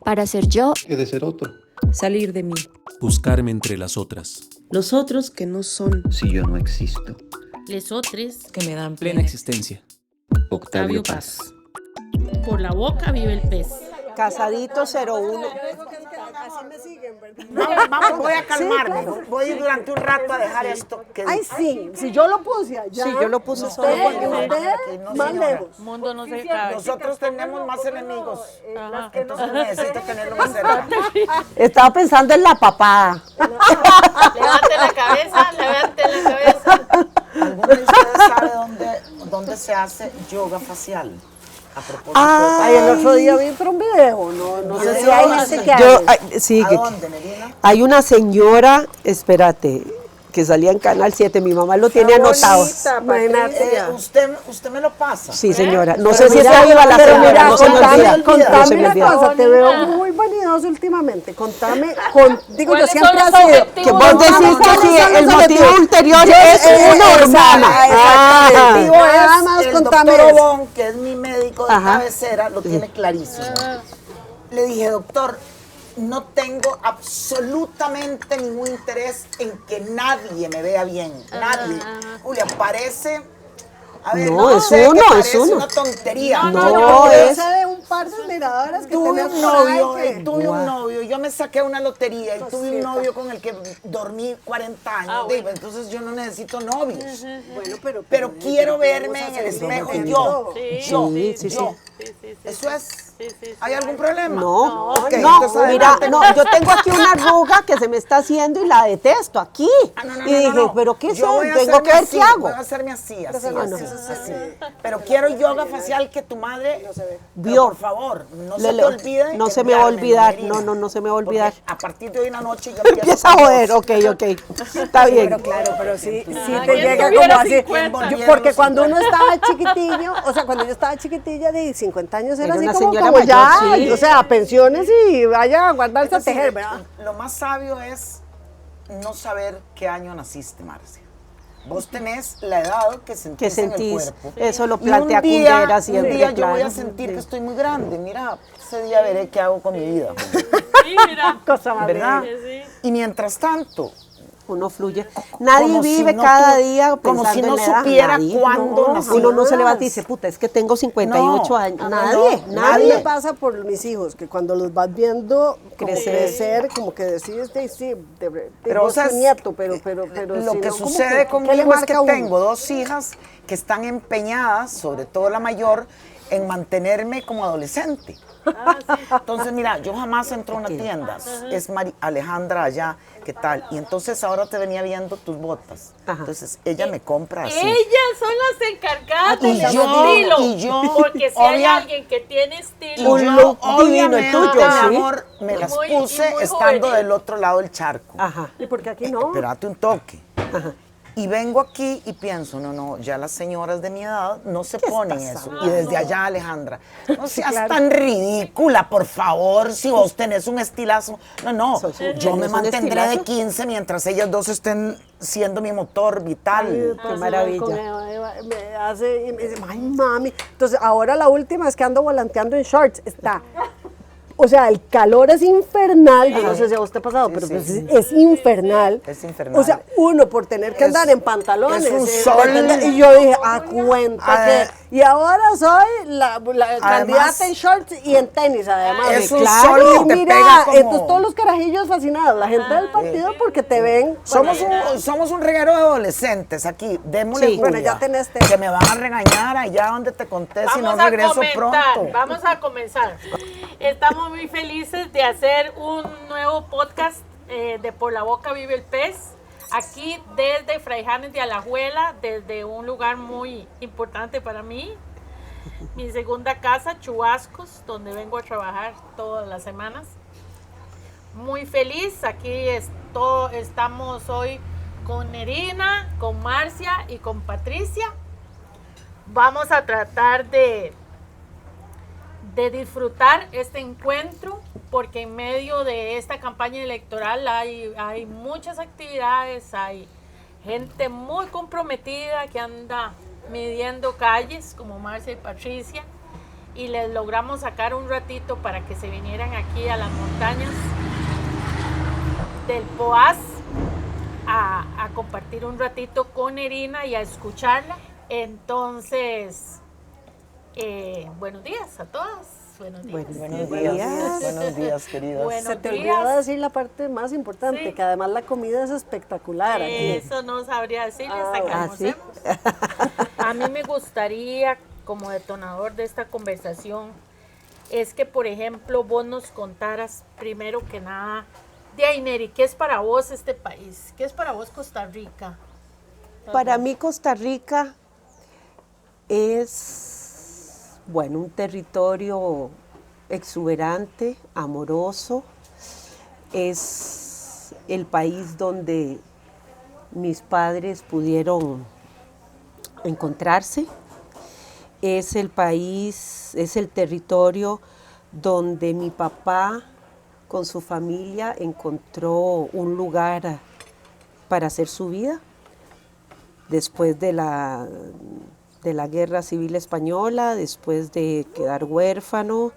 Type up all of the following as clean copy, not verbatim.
para ser yo. He de ser otro. Salir de mí. Buscarme entre las otras. Los otros que no son. Si yo no existo. Lesotres. Que me dan Plena existencia. Octavio Paz. Por la boca vive el pez. Casadito 01. Así me siguen, ¿verdad? Vamos, voy a calmarme. Sí, claro. Voy a ir durante un rato a dejar esto. Que Ay, sí, si yo lo puse allá. Sí, yo lo puse usted, solo porque usted, no, más señora. lejos. Mundo no se cabe. Nosotros tenemos más enemigos. Entonces necesito tenerlo más cerca. Estaba pensando en la papada. Levante la cabeza, levante la cabeza. ¿Alguno de ustedes sabe dónde se hace yoga facial? A propósito Ay, el otro día vi por un video, no sé si hay gente que Sí, ¿A dónde, Nerina? hay una señora, espérate, que salía en Canal 7, mi mamá lo tiene anotado. Usted me lo pasa. Sí, señora. No Pero sé si mira, está viva la pero señora, mira, no se me olvida. No contame se me una olvida. cosa, te veo muy vanidoso últimamente. Contame, digo, yo ¿Cuáles siempre son he los sido. objetivos? Que vos decís que sí, el motivo ulterior es una hormona. El objetivo Nada es más el contame doctor eso. Obón, que es mi médico de Ajá. cabecera, lo tiene clarísimo. Le dije, doctor, no tengo absolutamente ningún interés en que nadie me vea bien. Nadie. Julia, parece... A ver, No, es sé, que uno, parece es uno. una tontería. No, Yo es... sé de un par de admiradoras que Tuve tenés un por ahí novio, que- tuve un novio, yo me saqué una lotería y tuve un novio con el que dormí 40 años. Digo, entonces yo no necesito novios. Bueno, Pero quiero verme en el espejo yo. Yo. ¿Eso es? ¿Hay algún problema? No, Ok, no, entonces mira, adelante. no, yo tengo aquí una arruga que se me está haciendo y la detesto aquí. Y dije, pero ¿qué es Yo eso? voy a Tengo que ver hacerme qué así, hago. Voy a hacerme así. no. Así. Pero quiero yoga facial que tu madre Vio. Por favor, no se Lele, te olvide. no se me va a enviármelo, olvidar, Nerina. no se me va a olvidar. Porque a partir de hoy en la noche yo Empieza a con joder, vos. ok. Está bien. Pero claro, pero sí te ¿quién llega tuviera como así. 50? Porque cuando uno estaba chiquitillo, o sea, cuando yo estaba chiquitilla de 50 años era Era así una como, señora como ya, mayor, sí. o sea, pensiones y vaya a guardarse a tejer, ¿verdad? Lo más sabio es no saber qué año naciste, Marcia. Vos tenés la edad que sentís, Que sentís. en el cuerpo. Eso lo Y plantea Kundera siempre, un día yo voy claro. a sentir que estoy muy grande. Mira, ese día veré qué hago con mi vida. Sí, mira. Cosa más ¿Verdad? Sí. Y mientras tanto, Uno fluye. Nadie como si vive no cada tu- día como pensando si no en la edad. supiera Nadie. cuándo No, nací. uno no se levanta y dice, puta, es que tengo 58 No. años. No, Nadie, no, A mí nadie. me pasa por mis hijos, que cuando los vas viendo como crecer, como que decís, sí, Pero, vos o sea, tu nieto, pero lo si que no, como sucede ¿qué le conmigo es marca que a uno? tengo dos hijas que están empeñadas, sobre todo la mayor, en mantenerme como adolescente. Entonces, mira, yo jamás entro a una tienda. Es Alejandra allá, ¿qué tal? Y entonces ahora te venía viendo tus botas. Ajá. Entonces ella me compra así. Ellas son las encargadas del Y yo- estilo. y yo, Porque si hay obvia- alguien que tiene Y estilo. Un yo, look divino el obviamente, tuyo, mi ¿sí? amor, me las Muy- y puse muy estando juvenil. del otro lado del charco. Ajá. ¿Y por qué aquí no? Espérate un toque. Y vengo aquí y pienso, no, ya las señoras de mi edad no se ponen eso. Y desde allá, Alejandra, no seas tan ridícula, por favor, si vos tenés un estilazo. No, yo me ¿Es un mantendré de estilazo? 15 mientras ellas dos estén siendo mi motor vital. Qué maravilla. Con Eva, me hace, y me dice, ay, mami. Entonces, ahora la última es que ando volanteando en shorts. Está. O sea, el calor es infernal. Yo no sé si a vos te ha pasado, pero pues es infernal. Es infernal. O sea, uno por tener que andar en pantalones. es un sol. Y yo dije, a cuenta Ah, que. Y ahora soy la candidata en shorts y en tenis, además. Es un claro. sol que Y te mira, pega como... entonces todos los carajillos fascinados, la gente del partido porque te ven. Somos un reguero de adolescentes aquí. Démosle Sí. Julia, Bueno, ya tenés que me van a regañar allá donde te conté si no regreso pronto. Vamos a comenzar. Estamos muy felices de hacer un nuevo podcast de Por la Boca Vive el Pez. Aquí desde Fraijanes de Alajuela, desde un lugar muy importante para mí. Mi segunda casa, Chubascos, donde vengo a trabajar todas las semanas. Muy feliz, aquí estamos hoy con Nerina, con Marcia y con Patricia. Vamos a tratar de disfrutar este encuentro, porque en medio de esta campaña electoral hay muchas actividades, hay gente muy comprometida que anda midiendo calles, como Marcia y Patricia, y les logramos sacar un ratito para que se vinieran aquí a las montañas del Poás a compartir un ratito con Irina y a escucharla. Entonces, buenos días a todas. Buenos días. Buenos días, queridas. Buenos Se te días. olvidó decir la parte más importante, Sí. que además la comida es espectacular aquí. Eso no sabría decirle hasta que ¿sí? almorcemos. A mí me gustaría, como detonador de esta conversación, es que, por ejemplo, vos nos contaras, primero que nada, Neri, ¿qué es para vos este país? ¿Qué es para vos Costa Rica? Para mí Costa Rica es, bueno, un territorio exuberante, amoroso. Es el país donde mis padres pudieron encontrarse. Es el país, es el territorio donde mi papá con su familia encontró un lugar para hacer su vida después de la Guerra Civil Española, después de quedar huérfano.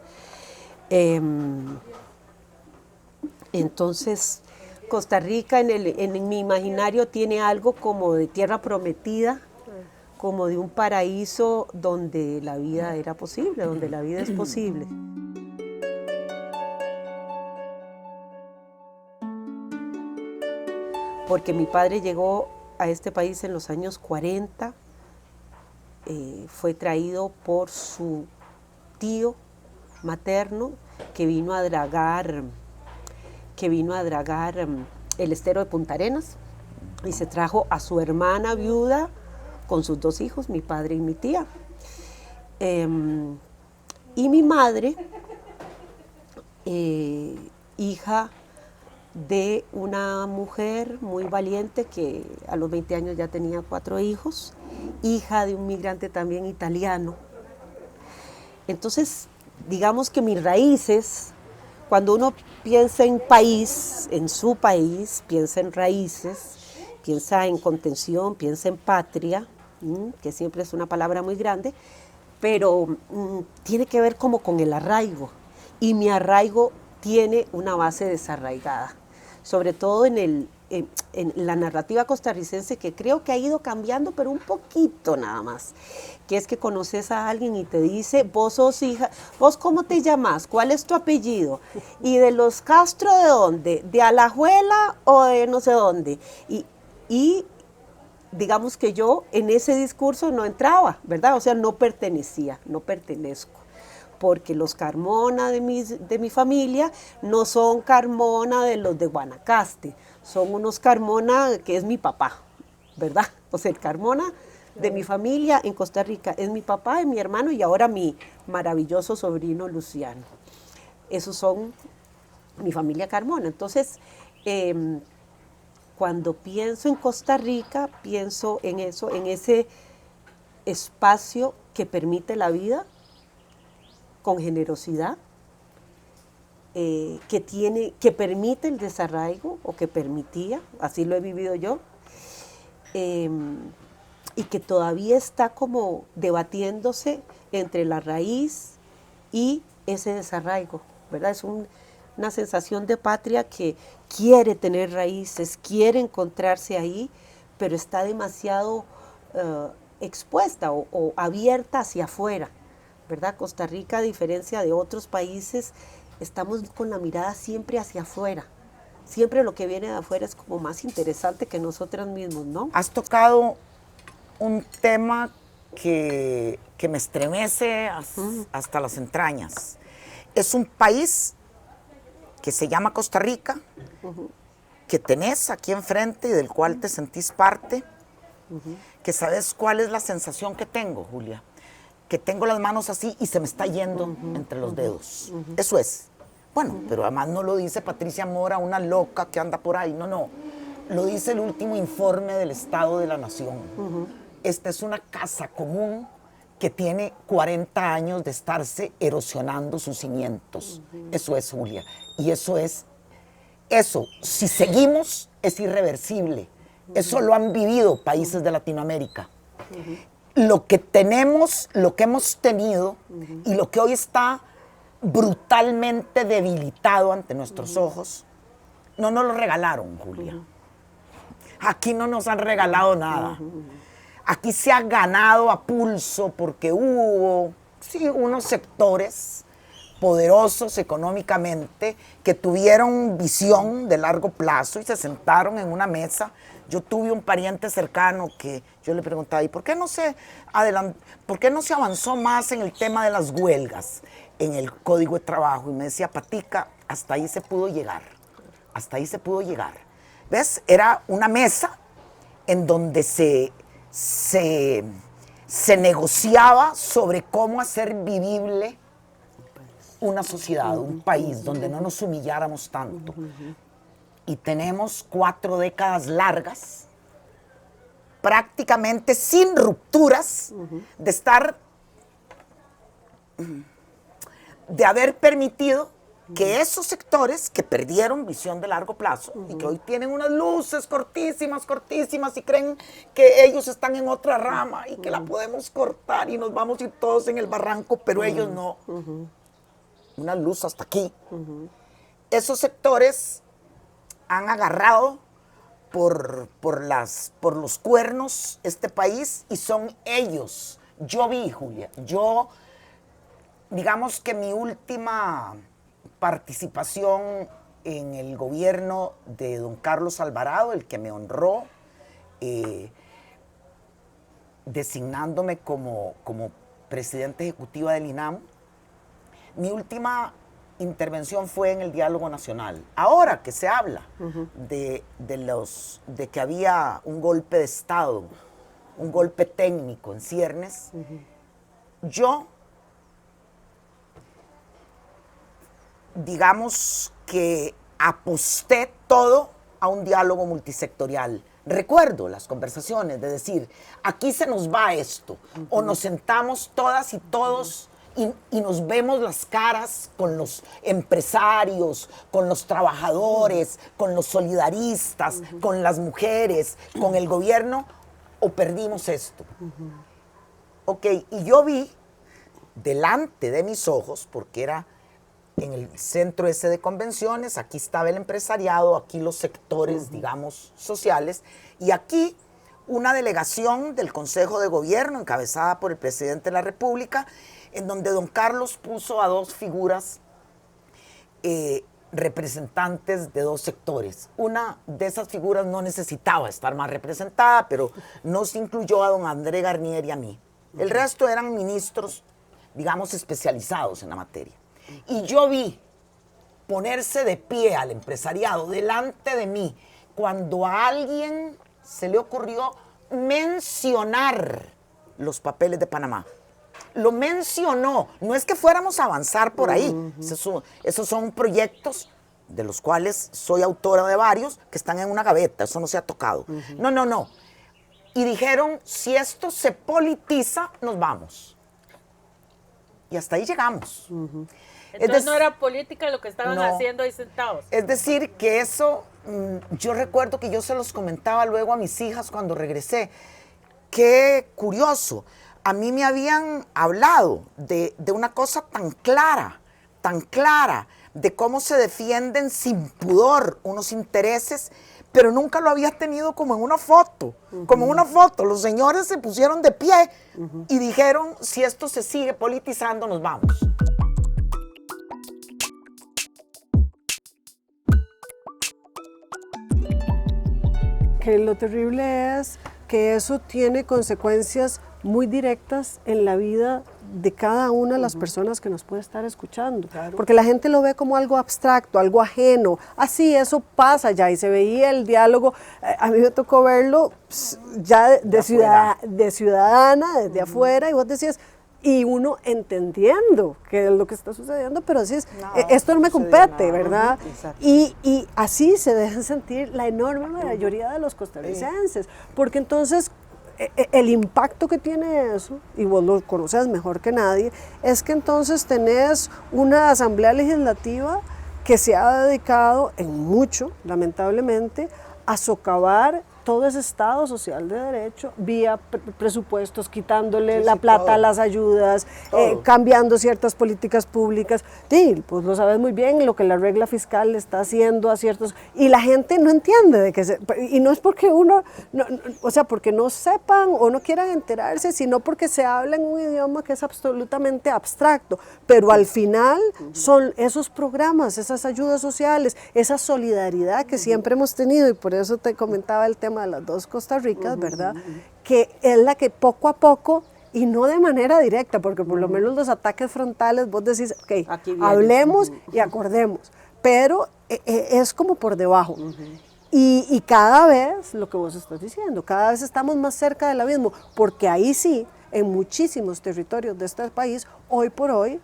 Entonces, Costa Rica en mi imaginario tiene algo como de tierra prometida, como de un paraíso donde la vida era posible, donde la vida es posible. Porque mi padre llegó a este país en los años 40, fue traído por su tío materno que vino a dragar el estero de Punta Arenas y se trajo a su hermana viuda con sus 2 hijos, mi padre y mi tía. Y mi madre, hija de una mujer muy valiente que a los 20 años ya tenía 4 hijos, hija de un migrante también italiano. Entonces, digamos que mis raíces, cuando uno piensa en país, en su país, piensa en raíces, piensa en contención, piensa en patria, que siempre es una palabra muy grande, pero tiene que ver como con el arraigo. Y mi arraigo tiene una base desarraigada, sobre todo en la narrativa costarricense, que creo que ha ido cambiando, pero un poquito nada más, que es que conoces a alguien y te dice, vos sos hija, vos cómo te llamas, cuál es tu apellido, y de los Castro de dónde, de Alajuela o de no sé dónde, y digamos que yo en ese discurso no entraba, ¿verdad? O sea, no pertenecía, no pertenezco. Porque los Carmona de mi familia no son Carmona de los de Guanacaste, son unos Carmona que es mi papá, ¿verdad? O sea, el Carmona de mi familia en Costa Rica es mi papá, es mi hermano y ahora mi maravilloso sobrino Luciano. Esos son mi familia Carmona. Entonces, cuando pienso en Costa Rica, pienso en eso, en ese espacio que permite la vida, con generosidad, que permite el desarraigo, o que permitía, así lo he vivido yo, y que todavía está como debatiéndose entre la raíz y ese desarraigo, ¿verdad? Es una sensación de patria que quiere tener raíces, quiere encontrarse ahí, pero está demasiado expuesta o abierta hacia afuera, ¿verdad? Costa Rica, a diferencia de otros países, estamos con la mirada siempre hacia afuera. Siempre lo que viene de afuera es como más interesante que nosotros mismos, ¿no? Has tocado un tema que me estremece hasta las entrañas. Es un país que se llama Costa Rica, que tenés aquí enfrente y del cual te sentís parte, que sabes cuál es la sensación que tengo, Julia. Que tengo las manos así y se me está yendo entre los dedos. Eso es. Bueno, pero además no lo dice Patricia Mora, una loca que anda por ahí. No. Lo dice el último informe del Estado de la Nación. Esta es una casa común que tiene 40 años de estarse erosionando sus cimientos. Eso es, Julia. Y eso, si seguimos, es irreversible. Eso lo han vivido países de Latinoamérica. lo que tenemos, lo que hemos tenido y lo que hoy está brutalmente debilitado ante nuestros ojos, no nos lo regalaron, Julia. Aquí no nos han regalado nada. Aquí se ha ganado a pulso porque hubo, sí, unos sectores poderosos económicamente que tuvieron visión de largo plazo y se sentaron en una mesa. Yo tuve un pariente cercano que yo le preguntaba, ¿y por qué no se avanzó más en el tema de las huelgas, en el Código de Trabajo? Y me decía, Patica, hasta ahí se pudo llegar, hasta ahí se pudo llegar. ¿Ves? Era una mesa en donde se negociaba sobre cómo hacer vivible una sociedad, un país donde no nos humilláramos tanto. Y tenemos 4 décadas largas, prácticamente sin rupturas, de haber permitido que esos sectores que perdieron visión de largo plazo y que hoy tienen unas luces cortísimas, cortísimas y creen que ellos están en otra rama y que la podemos cortar y nos vamos a ir todos en el barranco, pero ellos no. Una luz hasta aquí. Esos sectores han agarrado por los cuernos este país y son ellos. Yo vi, Julia, digamos que mi última participación en el gobierno de don Carlos Alvarado, el que me honró, designándome como presidente ejecutiva del INAM, mi última intervención fue en el diálogo nacional. Ahora que se habla de que había un golpe de Estado, un golpe técnico en ciernes, yo, digamos que aposté todo a un diálogo multisectorial. Recuerdo las conversaciones de decir, aquí se nos va esto, o nos sentamos todas y todos y nos vemos las caras con los empresarios, con los trabajadores, con los solidaristas, con las mujeres, con el gobierno, o perdimos esto. Ok, y yo vi delante de mis ojos, porque era en el centro ese de convenciones, aquí estaba el empresariado, aquí los sectores, digamos, sociales, y aquí una delegación del Consejo de Gobierno encabezada por el presidente de la República, en donde don Carlos puso a 2 figuras representantes de 2 sectores. Una de esas figuras no necesitaba estar más representada, pero nos incluyó a don André Garnier y a mí. El resto eran ministros, digamos, especializados en la materia. Y yo vi ponerse de pie al empresariado delante de mí cuando a alguien se le ocurrió mencionar los papeles de Panamá. Lo mencionó, no es que fuéramos a avanzar por ahí. Esos son proyectos de los cuales soy autora de varios que están en una gaveta, eso no se ha tocado. No. Y dijeron, si esto se politiza, nos vamos. Y hasta ahí llegamos. Entonces no era política lo que estaban haciendo ahí sentados. Es decir, que eso, yo recuerdo que yo se los comentaba luego a mis hijas cuando regresé. Qué curioso. A mí me habían hablado de una cosa tan clara, de cómo se defienden sin pudor unos intereses, pero nunca lo había tenido como en una foto, como en una foto. Los señores se pusieron de pie y dijeron, si esto se sigue politizando, nos vamos. Que lo terrible es que eso tiene consecuencias muy directas en la vida de cada una de las personas que nos puede estar escuchando. Claro. Porque la gente lo ve como algo abstracto, algo ajeno. Así, eso pasa ya. Y se veía el diálogo, a mí me tocó verlo ya de ciudadana, desde afuera, y vos decías, y uno entendiendo qué es lo que está sucediendo, pero así es, esto no me compete, ¿verdad? Y así se deja sentir la enorme mayoría de los costarricenses, porque entonces el impacto que tiene eso, y vos lo conoces mejor que nadie, es que entonces tenés una asamblea legislativa que se ha dedicado en mucho, lamentablemente, a socavar todo ese Estado social de derecho vía presupuestos, quitándole la plata todo. a las ayudas, cambiando ciertas políticas públicas. Sí, pues lo sabes muy bien lo que la regla fiscal está haciendo a ciertos... Y la gente no entiende de que y no es porque uno, o sea, porque no sepan o no quieran enterarse, sino porque se habla en un idioma que es absolutamente abstracto. Pero al final son esos programas, esas ayudas sociales, esa solidaridad que siempre hemos tenido, y por eso te comentaba el tema de las dos Costa Ricas, ¿verdad? Que es la que poco a poco, y no de manera directa, porque por lo menos los ataques frontales vos decís, ok, hablemos y acordemos, pero es como por debajo. Y cada vez, lo que vos estás diciendo, cada vez estamos más cerca del abismo, porque ahí sí, en muchísimos territorios de este país, hoy por hoy,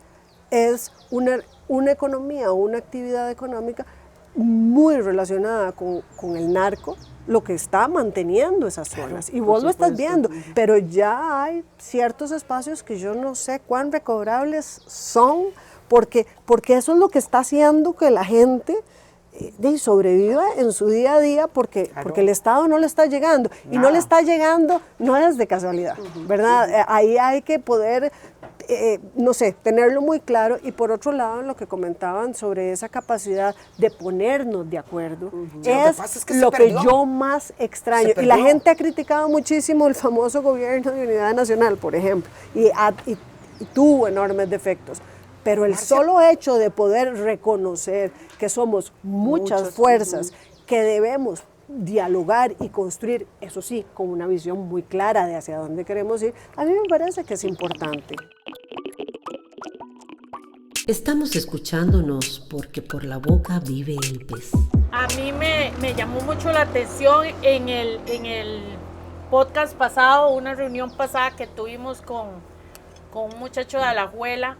es una economía o una actividad económica muy relacionada con el narco, lo que está manteniendo esas zonas. Y vos lo estás viendo, pero ya hay ciertos espacios que yo no sé cuán recobrables son, porque eso es lo que está haciendo que la gente sobreviva en su día a día, porque el Estado no le está llegando. Y no le está llegando, no es de casualidad, ¿verdad? Ahí hay que poder... no sé, tenerlo muy claro. Y por otro lado, lo que comentaban sobre esa capacidad de ponernos de acuerdo, es lo que yo más extraño. Y la gente ha criticado muchísimo el famoso gobierno de unidad nacional, por ejemplo, y tuvo enormes defectos. Pero el solo hecho de poder reconocer que somos muchas fuerzas, que debemos dialogar y construir, eso sí, con una visión muy clara de hacia dónde queremos ir, a mí me parece que es importante. Estamos escuchándonos porque por la boca vive el pez. A mí me llamó mucho la atención en el podcast pasado, una reunión pasada que tuvimos con un muchacho de Alajuela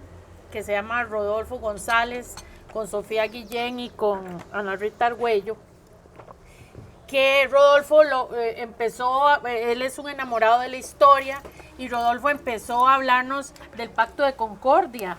que se llama Rodolfo González, con Sofía Guillén y con Ana Rita Argüello, que Rodolfo él es un enamorado de la historia, y Rodolfo empezó a hablarnos del Pacto de Concordia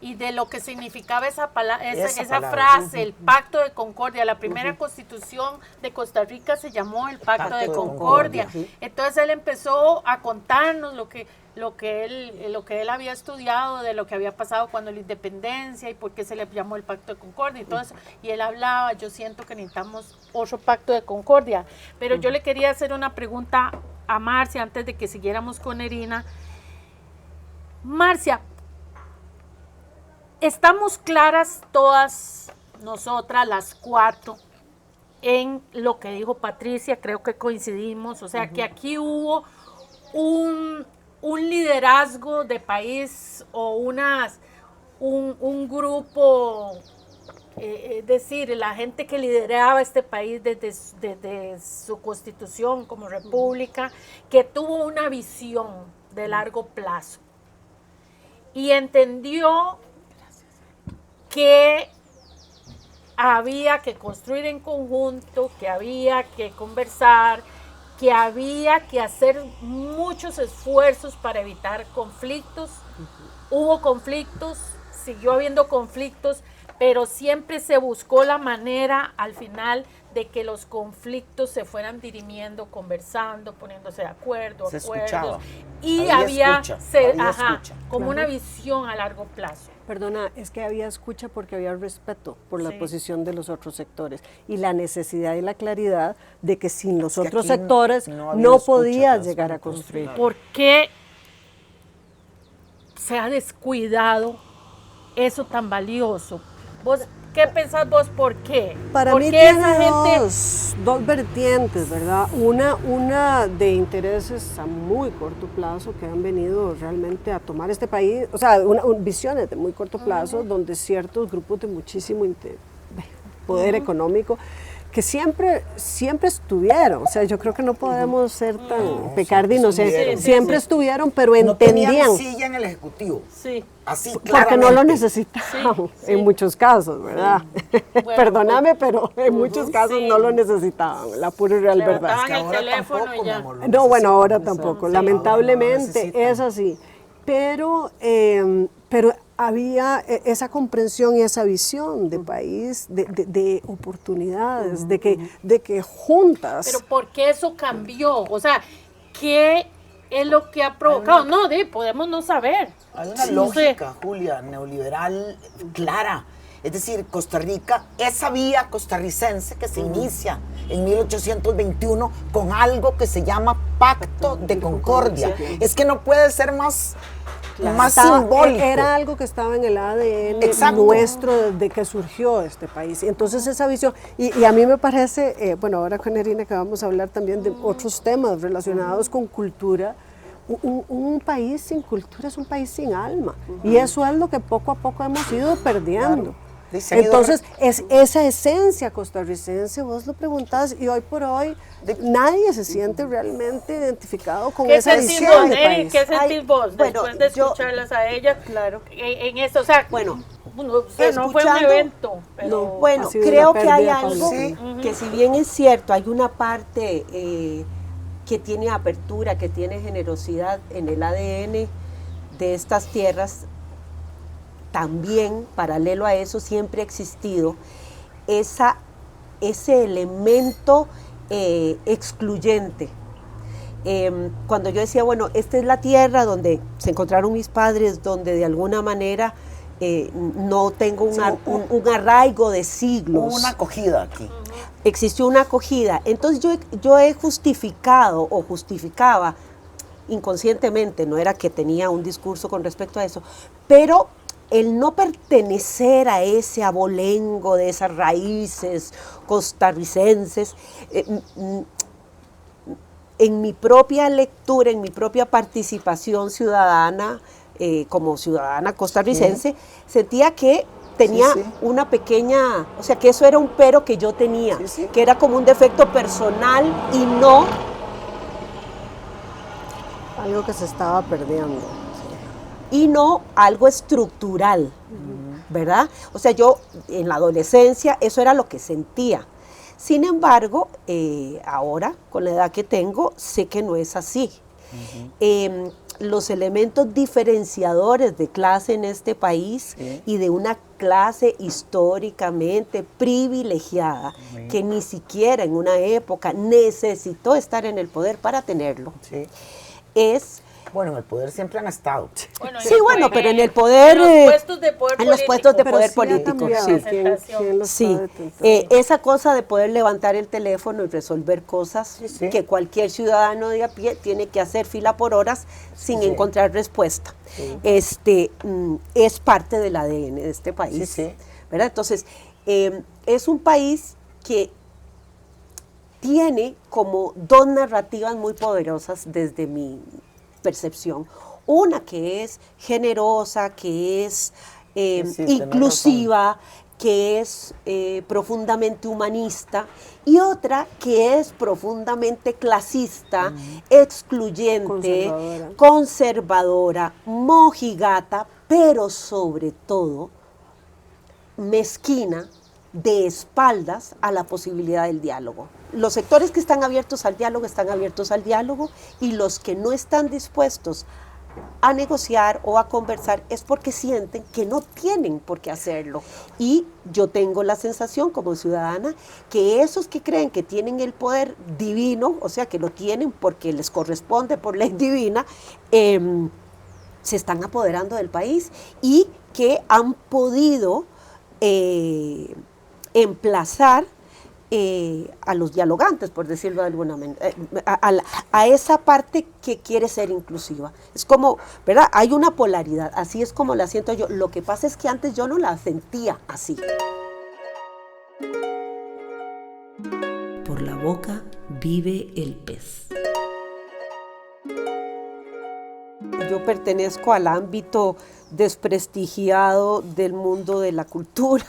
y de lo que significaba esa frase, el Pacto de Concordia. La primera constitución de Costa Rica se llamó el Pacto de Concordia. Entonces él empezó a contarnos lo que él había estudiado, de lo que había pasado cuando la independencia y por qué se le llamó el Pacto de Concordia y todo eso. Y él hablaba, yo siento que necesitamos otro Pacto de Concordia. Pero yo le quería hacer una pregunta a Marcia antes de que siguiéramos con Erina. Marcia, estamos claras todas nosotras, las cuatro, en lo que dijo Patricia, creo que coincidimos, o sea que aquí hubo un liderazgo de país o un grupo, es decir, la gente que lideraba este país desde su constitución como república, que tuvo una visión de largo plazo y entendió que había que construir en conjunto, que había que conversar, que había que hacer muchos esfuerzos para evitar conflictos. Hubo conflictos, siguió habiendo conflictos, pero siempre se buscó la manera al final de que los conflictos se fueran dirimiendo, conversando, poniéndose de acuerdo, y había como una visión a largo plazo. Perdona, es que había escucha porque había respeto por la posición de los otros sectores y la necesidad y la claridad de que sin los otros sectores no podías llegar a construir. ¿Por qué se ha descuidado eso tan valioso? ¿Vos qué pensás vos? ¿Por qué? Para mí tiene dos vertientes, ¿verdad? Una de intereses a muy corto plazo que han venido realmente a tomar este país, o sea, visiones de muy corto plazo, donde ciertos grupos de muchísimo poder económico que siempre estuvieron, o sea, yo creo que no podemos ser tan pecar de inocentes, siempre estuvieron, pero entendían. No tenían silla en el Ejecutivo. Sí. Así, porque no lo necesitaban, en muchos casos, ¿verdad? Bueno, perdóname, pero en muchos casos no lo necesitadaban, la pura y real verdad. Es que el teléfono ya. No, bueno, ahora tampoco, lamentablemente es así. Pero había esa comprensión y esa visión de país, de oportunidades, de que juntas. Pero ¿por qué eso cambió? O sea, ¿qué es lo que ha provocado? No, podemos no saber. Hay una lógica, Julia, neoliberal clara. Es decir, Costa Rica, esa vía costarricense que se inicia en 1821 con algo que se llama Pacto de Concordia. Es que no puede ser más simbólico. Era algo que estaba en el ADN Exacto. nuestro desde que surgió este país. Y entonces esa visión, y a mí me parece, bueno, ahora con Erina que vamos a hablar también de otros temas relacionados con cultura, un país sin cultura es un país sin alma. Y eso es lo que poco a poco hemos ido perdiendo. Claro. Entonces, es esa esencia costarricense, vos lo preguntás, y hoy por hoy nadie se siente realmente identificado con esa visión de país. ¿Qué sentís vos después de escucharlas a ellas? Claro. En esto, o sea, Bueno, no fue un evento, pero bueno, creo que hay algo que si bien es cierto, hay una parte que tiene apertura, que tiene generosidad en el ADN de estas tierras. También, paralelo a eso, siempre ha existido ese elemento excluyente. Cuando yo decía, bueno, esta es la tierra donde se encontraron mis padres, donde de alguna manera no tengo un arraigo de siglos. Hubo una acogida aquí. Existió una acogida. Entonces yo he justificado o justificaba inconscientemente, no era que tenía un discurso con respecto a eso, pero el no pertenecer a ese abolengo de esas raíces costarricenses, en mi propia lectura, en mi propia participación ciudadana, como ciudadana costarricense, sentía que tenía una pequeña, o sea, que eso era un pero que yo tenía, que era como un defecto personal y no algo que se estaba perdiendo. Y no algo estructural, ¿verdad? O sea, yo en la adolescencia eso era lo que sentía. Sin embargo, ahora, con la edad que tengo, sé que no es así. Los elementos diferenciadores de clase en este país y de una clase históricamente privilegiada, que ni siquiera en una época necesitó estar en el poder para tenerlo, es... Bueno, en el poder siempre han estado. Bueno, pero en el poder... En los puestos de poder político. En los puestos de poder político, sí. Esa cosa de poder levantar el teléfono y resolver cosas que cualquier ciudadano de a pie tiene que hacer fila por horas sin encontrar respuesta. Es parte del ADN de este país. ¿Verdad? Entonces, es un país que tiene como dos narrativas muy poderosas desde mi percepción. Una que es generosa, que es inclusiva, que es profundamente humanista, y otra que es profundamente clasista, excluyente, conservadora, mojigata, pero sobre todo mezquina, de espaldas a la posibilidad del diálogo. Los sectores que están abiertos al diálogo, y los que no están dispuestos a negociar o a conversar es porque sienten que no tienen por qué hacerlo. Y yo tengo la sensación como ciudadana que esos que creen que tienen el poder divino, o sea, que lo tienen porque les corresponde por ley divina, se están apoderando del país y que han podido emplazar a los dialogantes, por decirlo de alguna manera, a esa parte que quiere ser inclusiva. Es como, ¿verdad? Hay una polaridad, así es como la siento yo. Lo que pasa es que antes yo no la sentía así. Por la boca vive el pez. Yo pertenezco al ámbito desprestigiado del mundo de la cultura.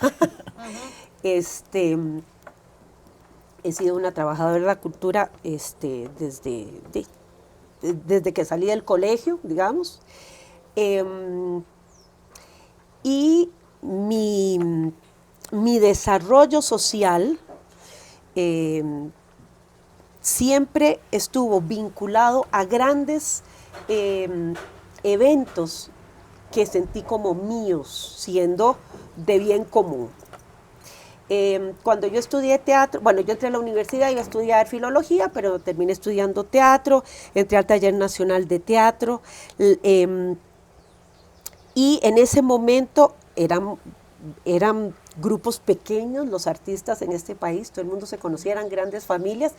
He sido una trabajadora de la cultura desde que salí del colegio, digamos. Y mi desarrollo social siempre estuvo vinculado a grandes eventos que sentí como míos, siendo de bien común. Cuando yo estudié teatro, bueno, yo entré a la universidad, iba a estudiar filología, pero terminé estudiando teatro, entré al Taller Nacional de Teatro, y en ese momento eran grupos pequeños los artistas en este país, todo el mundo se conocía, eran grandes familias,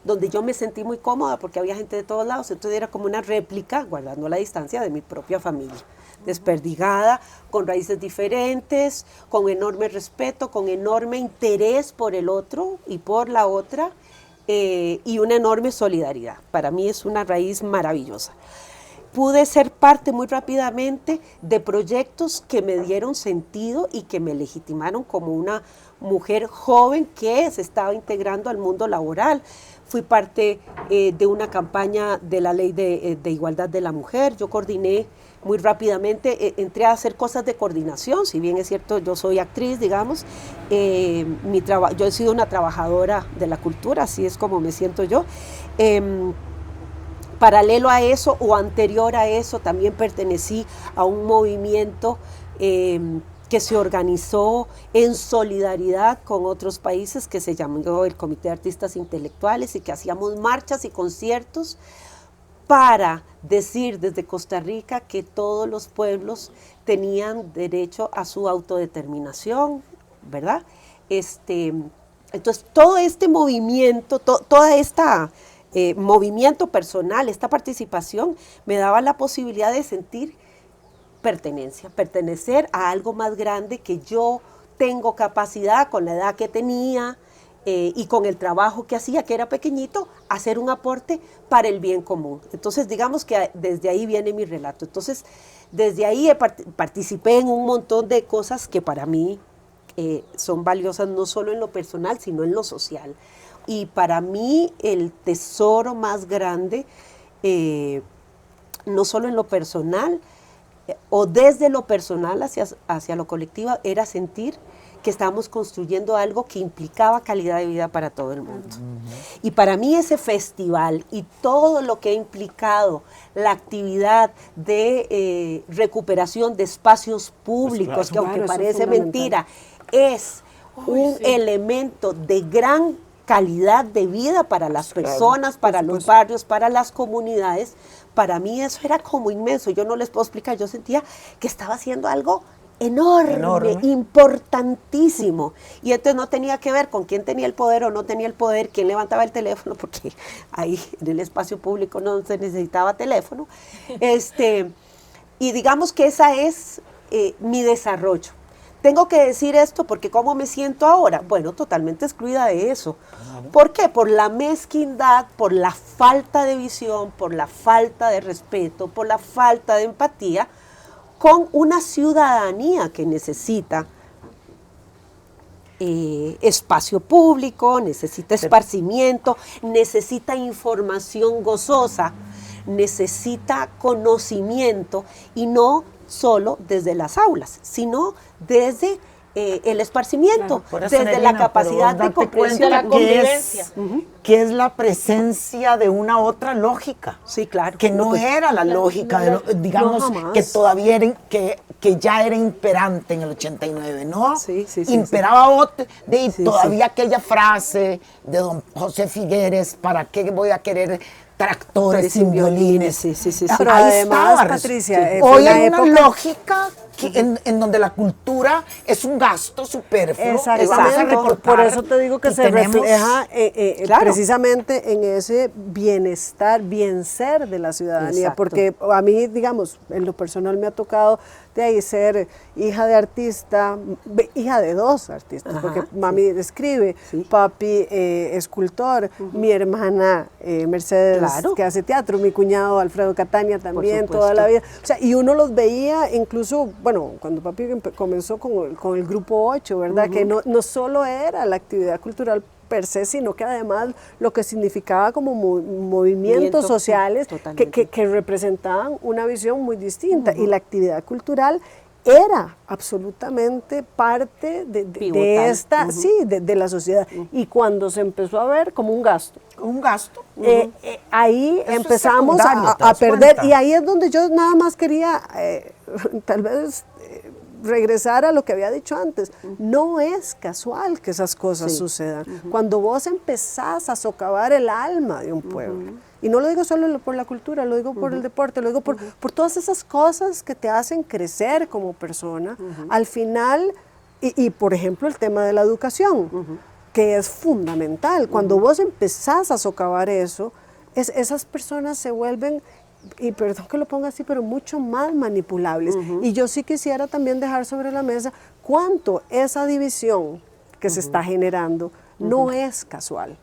donde yo me sentí muy cómoda porque había gente de todos lados, entonces era como una réplica, guardando la distancia, de mi propia familia, desperdigada, con raíces diferentes, con enorme respeto, con enorme interés por el otro y por la otra, y una enorme solidaridad. Para mí es una raíz maravillosa. Pude ser parte muy rápidamente de proyectos que me dieron sentido y que me legitimaron como una mujer joven que se estaba integrando al mundo laboral. Fui parte de una campaña de la Ley de Igualdad de la Mujer. Yo coordiné muy rápidamente, entré a hacer cosas de coordinación, si bien es cierto, yo soy actriz, digamos, yo he sido una trabajadora de la cultura, así es como me siento yo. Paralelo a eso o anterior a eso, también pertenecí a un movimiento que se organizó en solidaridad con otros países, que se llamó el Comité de Artistas Intelectuales, y que hacíamos marchas y conciertos para decir desde Costa Rica que todos los pueblos tenían derecho a su autodeterminación, ¿verdad? Entonces, todo este movimiento, toda esta movimiento personal, esta participación, me daba la posibilidad de sentir pertenencia, pertenecer a algo más grande, que yo tengo capacidad, con la edad que tenía y con el trabajo que hacía, que era pequeñito, hacer un aporte para el bien común. Entonces, digamos que desde ahí viene mi relato. Entonces, desde ahí participé en un montón de cosas que para mí son valiosas, no solo en lo personal, sino en lo social. Y para mí el tesoro más grande, no solo en lo personal, o desde lo personal hacia lo colectivo, era sentir que estábamos construyendo algo que implicaba calidad de vida para todo el mundo. Y para mí ese festival y todo lo que ha implicado la actividad de recuperación de espacios públicos, que aunque parece mentira, es un elemento de gran calidad de vida para las personas, para los barrios, para las comunidades. Para mí eso era como inmenso, yo no les puedo explicar, yo sentía que estaba haciendo algo enorme, importantísimo. Y entonces no tenía que ver con quién tenía el poder o no tenía el poder, quién levantaba el teléfono, porque ahí en el espacio público no se necesitaba teléfono. Y digamos que esa es mi desarrollo. Tengo que decir esto porque ¿cómo me siento ahora? Bueno, totalmente excluida de eso. ¿Por qué? Por la mezquindad, por la falta de visión, por la falta de respeto, por la falta de empatía con una ciudadanía que necesita espacio público, necesita esparcimiento, necesita información gozosa, necesita conocimiento, y no solo desde las aulas, sino desde el esparcimiento, desde la capacidad de comprensión, de la convivencia. Que es la presencia de una otra lógica. Sí, claro. Que no era la lógica, digamos, que todavía que ya era imperante en el 89, ¿no? Sí, imperaba otra, todavía aquella frase de don José Figueres, ¿para qué voy a querer tractores sin violines? Sí. Pero además, Patricia, hoy hay una lógica en donde la cultura es un gasto superfluo. Exactamente, por eso te digo que se refleja precisamente en ese bienestar, bien ser de la ciudadanía. Exacto. Porque a mí, digamos, en lo personal me ha tocado de ahí ser hija de artista, hija de dos artistas, porque mami escribe, papi escultor, mi hermana Mercedes, que hace teatro, mi cuñado Alfredo Catania también, toda la vida. O sea, y uno los veía incluso, bueno, cuando papi comenzó con el Grupo 8, ¿verdad? Que no solo era la actividad cultural per se, sino que además lo que significaba como movimientos sociales que representaban una visión muy distinta, y la actividad cultural era absolutamente parte de esta, de la sociedad. Y cuando se empezó a ver como un gasto, ahí eso empezamos a perder. Y ahí es donde yo nada más quería tal vez regresar a lo que había dicho antes, no es casual que esas cosas sucedan. Cuando vos empezás a socavar el alma de un pueblo, y no lo digo solo por la cultura, lo digo por el deporte, lo digo por todas esas cosas que te hacen crecer como persona, al final, y por ejemplo el tema de la educación, que es fundamental. Cuando vos empezás a socavar eso, esas personas se vuelven, y perdón que lo ponga así, pero mucho más manipulables. Y yo sí quisiera también dejar sobre la mesa cuánto esa división que se está generando no es casual.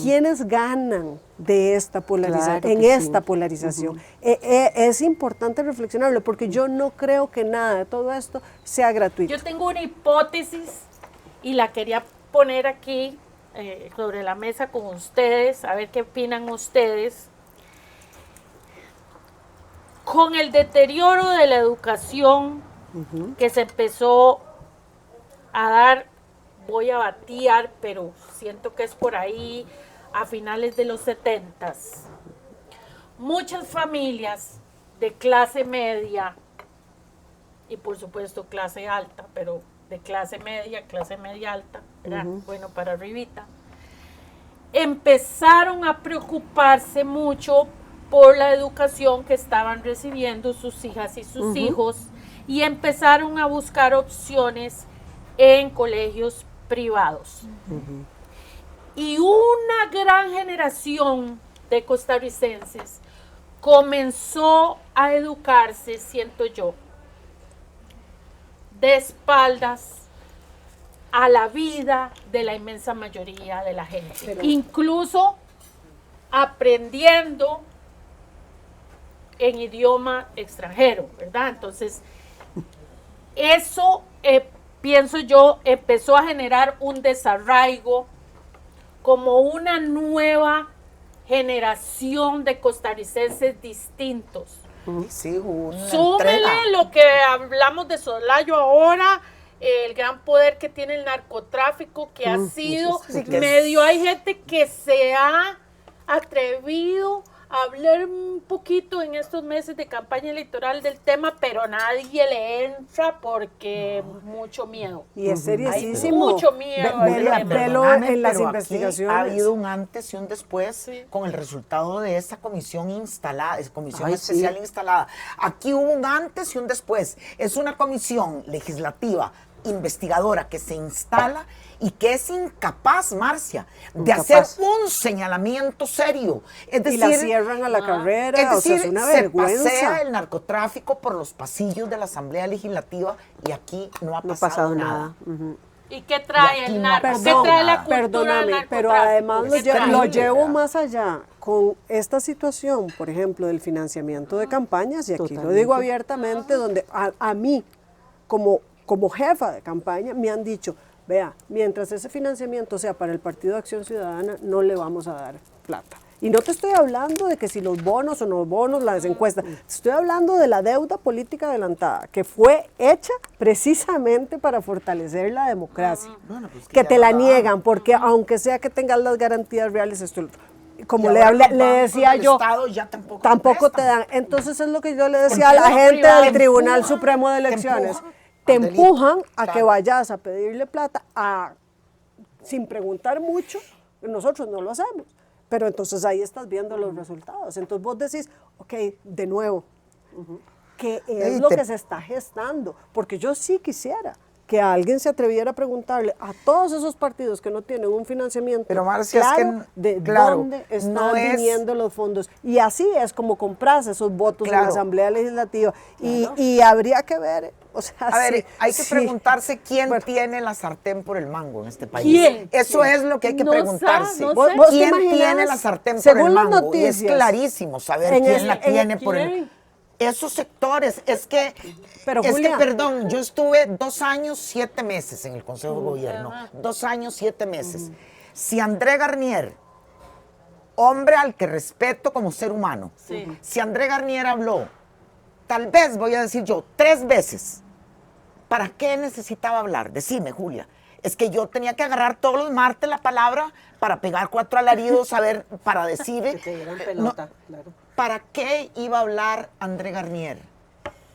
¿Quiénes ganan de esta polarización? Claro En que esta sí. polarización. Es importante reflexionarlo, porque yo no creo que nada de todo esto sea gratuito. Yo tengo una hipótesis y la quería poner aquí sobre la mesa con ustedes, a ver qué opinan ustedes. Con el deterioro de la educación que se empezó a dar, voy a batear, pero siento que es por ahí, a finales de los 70s, muchas familias de clase media y por supuesto clase alta, pero de clase media alta, ¿verdad? Bueno, para arribita, empezaron a preocuparse mucho por la educación que estaban recibiendo sus hijas y sus hijos, y empezaron a buscar opciones en colegios privados. Y una gran generación de costarricenses comenzó a educarse, siento yo, de espaldas a la vida de la inmensa mayoría de la gente, incluso aprendiendo en idioma extranjero, ¿verdad? Entonces, eso, pienso yo, empezó a generar un desarraigo, como una nueva generación de costarricenses distintos. Sí, una Súmele entrega. lo que hablamos de Solayo ahora, el gran poder que tiene el narcotráfico, que ha sido medio, hay gente que se ha atrevido a hablar un poquito en estos meses de campaña electoral del tema, pero nadie le entra porque mucho miedo. Y es Hay seriosísimo. mucho miedo. al Velo tema. Perdóname, en las pero aquí investigaciones. ha habido un antes y un después Sí. con el resultado de esa comisión instalada, comisión Ay, especial sí. instalada. Aquí hubo un antes y un después. Es una comisión legislativa investigadora que se instala y que es incapaz, Marcia, de hacer un señalamiento serio. Es decir, Y la cierran a la carrera, es o sea, decir, es una se vergüenza. pasea el narcotráfico por los pasillos de la Asamblea Legislativa y aquí no ha No ha pasado, pasado nada. nada. ¿Y qué trae Y aquí el no narco? pasa ¿Qué trae la nada. cultura del Perdóname, pero narcotráfico? además ¿Qué trae? lo llevo ¿verdad? más allá con esta situación, por ejemplo, del financiamiento de campañas, y aquí lo Totalmente. digo abiertamente, donde a mí, como jefa de campaña, me han dicho, vea, mientras ese financiamiento sea para el Partido de Acción Ciudadana, no le vamos a dar plata. Y no te estoy hablando de que si los bonos o no bonos, las encuestas, estoy hablando de la deuda política adelantada, que fue hecha precisamente para fortalecer la democracia. Bueno, pues que ya te lo la daban. niegan, porque aunque sea que tengas las garantías reales, esto, como Y le, ahora los le bancos decía del yo, Estado ya tampoco tampoco te prestan. dan. Entonces es lo que yo le decía a la Porque gente te del Tribunal empujan, Supremo de te Elecciones. empujan Te al delito, empujan a que claro. vayas a pedirle plata sin preguntar mucho. Nosotros no lo hacemos. Pero entonces ahí estás viendo los resultados. Entonces vos decís, ok, de nuevo, ¿qué es Ey, lo te- que se está gestando? Porque yo sí quisiera que alguien se atreviera a preguntarle a todos esos partidos que no tienen un financiamiento Pero, Marcia, es claro que de claro, dónde están no es- viniendo los fondos. Y así es como compras esos votos en Claro. la Asamblea Legislativa. Y habría que ver, o sea, A ver, sí, hay que sí. preguntarse quién Bueno. tiene la sartén por el mango en este país. ¿Quién? Eso es lo que hay que No preguntarse. sé, no ¿Vos- sé. vos te ¿Quién imaginas? tiene la sartén por Según el las mango? Y noticias, es clarísimo saber en quién el- la en- tiene por el... ¿quién? Esos sectores, es que, Pero, es que, Julia. perdón, yo estuve 2 años, 7 meses en el Consejo de Gobierno. 2 años, 7 meses. Si André Garnier, hombre al que respeto como ser humano, Sí. si André Garnier habló, tal vez, voy a decir yo, 3 veces, ¿para qué necesitaba hablar? Decime, Julia. Es que yo tenía que agarrar todos los martes la palabra para pegar 4 alaridos, a ver, para decir... Que te dieran pelota, claro. ¿Para qué iba a hablar André Garnier?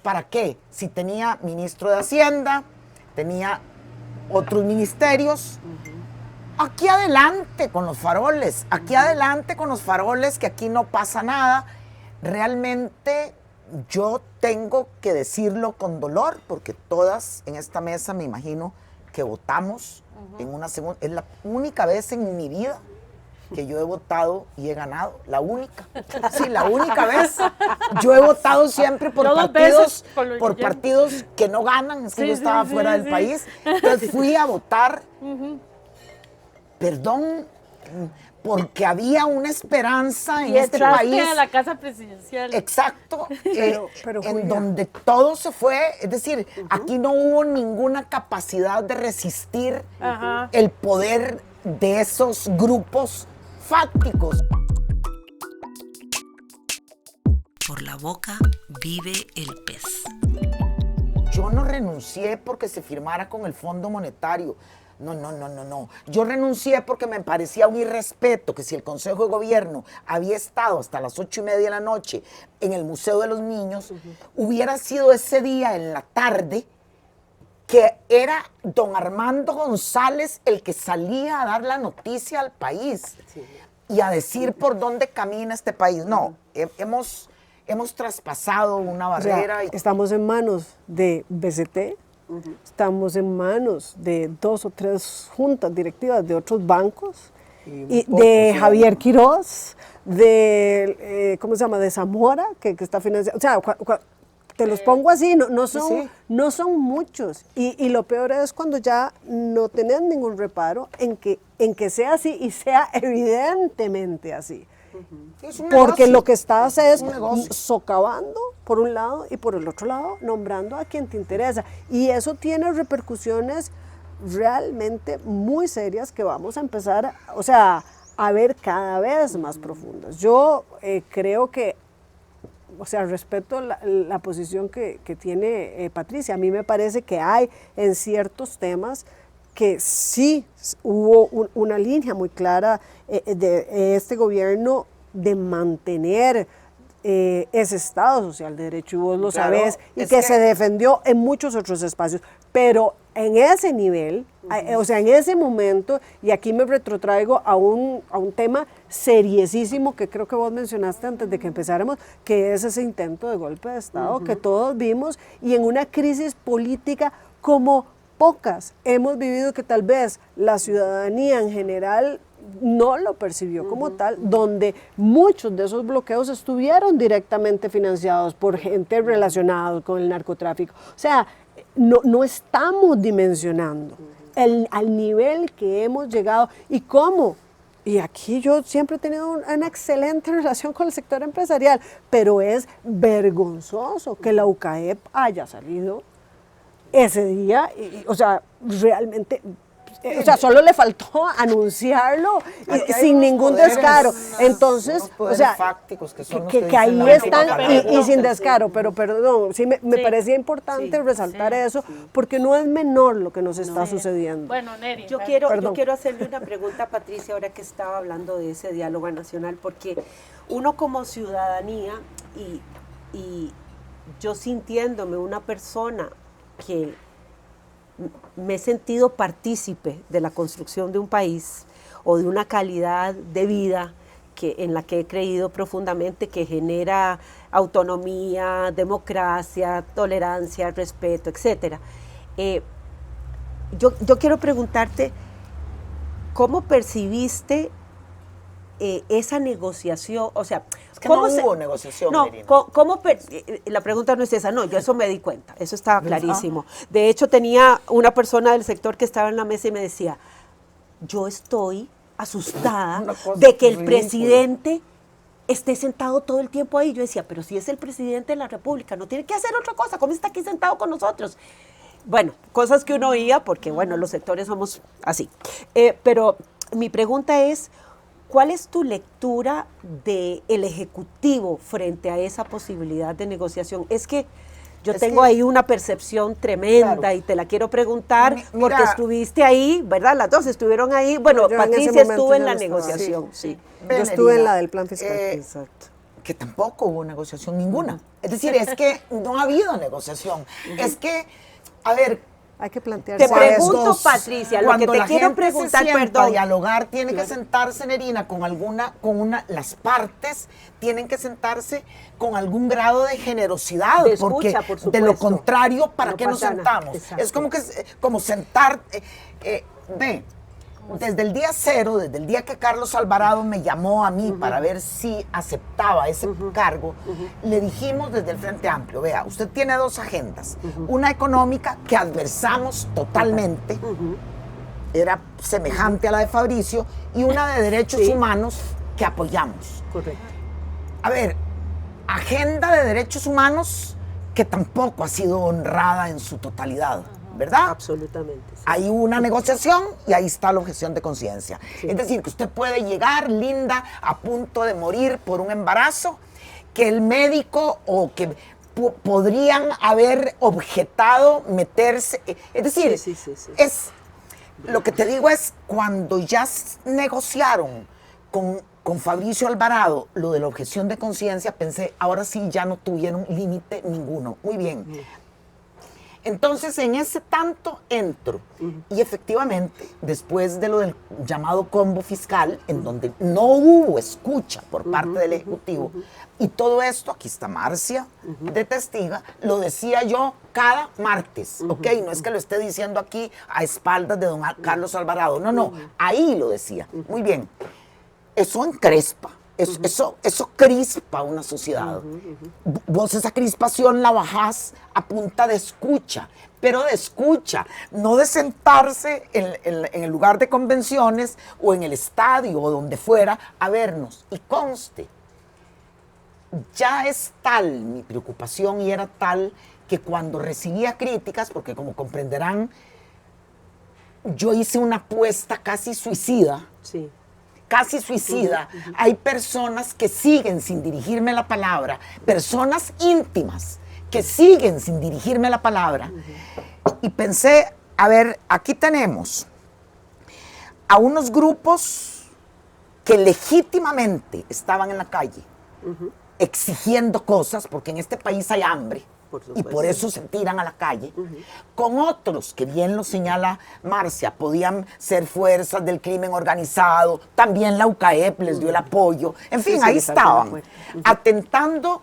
¿para qué? Si tenía ministro de Hacienda, tenía otros ministerios. Aquí adelante con los faroles, aquí adelante con los faroles, que aquí no pasa nada. Realmente yo tengo que decirlo con dolor, porque todas en esta mesa me imagino que votamos en una segunda. Es la única vez en mi vida que yo he votado y he ganado, la única. Sí, la única vez. Yo he votado siempre por partidos que no ganan, es que yo estaba fuera del país. Entonces fui a votar, perdón, porque había una esperanza en este país. A la casa presidencial. Exacto, pero en Julia, donde todo se fue, es decir, aquí no hubo ninguna capacidad de resistir el poder de esos grupos fácticos. Por la boca vive el pez. Yo no renuncié porque se firmara con el Fondo Monetario. No. Yo renuncié porque me parecía un irrespeto que si el Consejo de Gobierno había estado hasta las 8:30 de la noche en el Museo de los Niños, hubiera sido ese día en la tarde que era don Armando González el que salía a dar la noticia al país y a decir por dónde camina este país. No, hemos traspasado una barrera. Estamos en manos de BCT, estamos en manos de 2 o 3 juntas directivas de otros bancos, y de Javier Quiroz, de, ¿cómo se llama?, de Zamora, que está financiando. O sea, te los pongo así, no son muchos. Y lo peor es cuando ya no tenés ningún reparo en que sea así y sea evidentemente así. Porque lo que estás es socavando por un lado y por el otro lado nombrando a quien te interesa. Y eso tiene repercusiones realmente muy serias que vamos a empezar a ver cada vez más profundas. Yo creo que, respeto la posición que tiene Patricia. A mí me parece que hay en ciertos temas que sí hubo una línea muy clara de este gobierno de mantener ese Estado social de derecho, y vos lo sabés, y que se defendió en muchos otros espacios, pero en ese nivel, en ese momento, y aquí me retrotraigo a un tema seriosísimo que creo que vos mencionaste antes de que empezáramos, que es ese intento de golpe de Estado que todos vimos, y en una crisis política como pocas hemos vivido, que tal vez la ciudadanía en general no lo percibió como tal, donde muchos de esos bloqueos estuvieron directamente financiados por gente relacionada con el narcotráfico. O sea, no estamos dimensionando al nivel que hemos llegado y cómo. Y aquí yo siempre he tenido una excelente relación con el sector empresarial, pero es vergonzoso que la UCAEP haya salido ese día, realmente, solo le faltó anunciarlo sin ningún descaro. Entonces, fácticos que ahí están y sin descaro, pero perdón, sí me parecía importante resaltar eso, porque no es menor lo que nos está sucediendo. Bueno, Neri, Yo quiero hacerle una pregunta a Patricia ahora que estaba hablando de ese diálogo nacional, porque uno como ciudadanía y yo sintiéndome una persona que me he sentido partícipe de la construcción de un país o de una calidad de vida en la que he creído profundamente, que genera autonomía, democracia, tolerancia, respeto, etc. Yo quiero preguntarte, ¿cómo percibiste esa negociación? O sea, es que no hubo negociación. No, la pregunta no es esa, no, yo eso me di cuenta, eso estaba clarísimo. De hecho, tenía una persona del sector que estaba en la mesa y me decía, yo estoy asustada de que el presidente esté sentado todo el tiempo ahí. Yo decía, pero si es el presidente de la República, no tiene que hacer otra cosa, ¿cómo está aquí sentado con nosotros? Bueno, cosas que uno oía, porque bueno, los sectores somos así. Pero mi pregunta es, ¿cuál es tu lectura del Ejecutivo frente a esa posibilidad de negociación? Es que yo tengo ahí una percepción tremenda, y te la quiero preguntar porque estuviste ahí, ¿verdad? Las dos estuvieron ahí. Bueno, Patricia estuvo en la negociación. Sí. Yo estuve en la del plan fiscal. Qué que tampoco hubo negociación ninguna. Es decir, es que no ha habido negociación. Es que, a ver, hay que plantearse. Te pregunto, Patricia, lo que te quiero preguntar, perdón. A dialogar, tiene que sentarse, Nerina, las partes tienen que sentarse con algún grado de generosidad, de escucha, porque por supuesto. de lo contrario, ¿para No qué nos pasa nada. sentamos? Exacto. Es como sentar, desde el día cero, desde el día que Carlos Alvarado me llamó a mí para ver si aceptaba ese cargo, le dijimos desde el Frente Amplio, vea, usted tiene dos agendas, una económica que adversamos totalmente, era semejante a la de Fabricio, y una de derechos humanos que apoyamos. Correcto. A ver, agenda de derechos humanos que tampoco ha sido honrada en su totalidad, ¿verdad? Absolutamente. Sí. Hay una negociación y ahí está la objeción de conciencia. Sí. Es decir, que usted puede llegar, linda, a punto de morir por un embarazo, que el médico o que podrían haber objetado meterse. Es decir, Sí. es lo que te digo es cuando ya negociaron con Fabricio Alvarado lo de la objeción de conciencia, pensé, ahora sí ya no tuvieron límite ninguno. Muy bien. Entonces, en ese tanto entro, y efectivamente, después de lo del llamado combo fiscal, en donde no hubo escucha por parte del Ejecutivo, y todo esto, aquí está Marcia, de testiga, lo decía yo cada martes, ¿ok? No es que lo esté diciendo aquí a espaldas de don Carlos Alvarado, no, ahí lo decía. Muy bien, eso encrespa. Eso crispa una sociedad. Vos esa crispación la bajás a punta de escucha, pero de escucha, no de sentarse en el lugar de convenciones o en el estadio o donde fuera a vernos. Y conste, ya es tal mi preocupación y era tal que cuando recibía críticas, porque como comprenderán, yo hice una apuesta casi suicida. Sí. Casi suicida, hay personas que siguen sin dirigirme la palabra, personas íntimas que siguen sin dirigirme la palabra. Y pensé, a ver, aquí tenemos a unos grupos que legítimamente estaban en la calle, exigiendo cosas, porque en este país hay hambre. Y por eso se tiran a la calle, con otros, que bien lo señala Marcia, podían ser fuerzas del crimen organizado, también la UCAEP les dio el apoyo, en fin, ahí estaban, atentando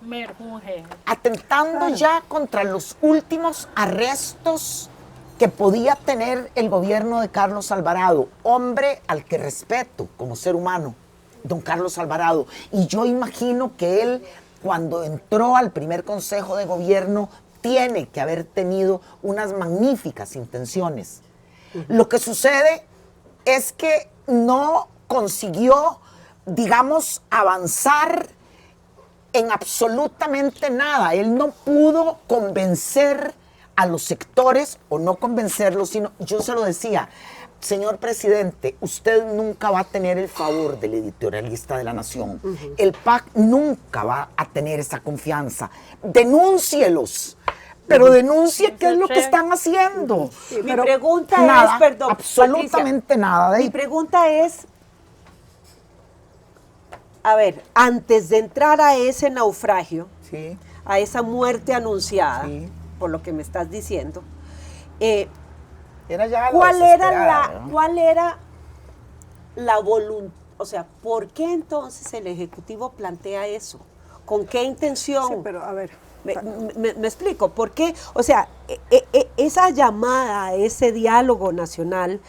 ya contra los últimos arrestos que podía tener el gobierno de Carlos Alvarado, hombre al que respeto como ser humano, don Carlos Alvarado, y yo imagino que él, cuando entró al primer consejo de gobierno, tiene que haber tenido unas magníficas intenciones. Lo que sucede es que no consiguió, digamos, avanzar en absolutamente nada. Él no pudo convencer a los sectores, o no convencerlos, sino, yo se lo decía, señor presidente, usted nunca va a tener el favor del editorialista de La Nación. El PAC nunca va a tener esa confianza. Denúncielos, pero denuncie qué es lo que están haciendo. Sí, mi pregunta nada, es, perdón, absolutamente Patricia, nada. De mi pregunta es, a ver, antes de entrar a ese naufragio, sí, a esa muerte anunciada, sí, por lo que me estás diciendo, era ya ¿cuál era la voluntad? O sea, ¿por qué entonces el Ejecutivo plantea eso? ¿Con qué intención? Sí, pero a ver. Me explico, ¿por qué? O sea, esa llamada a ese diálogo nacional...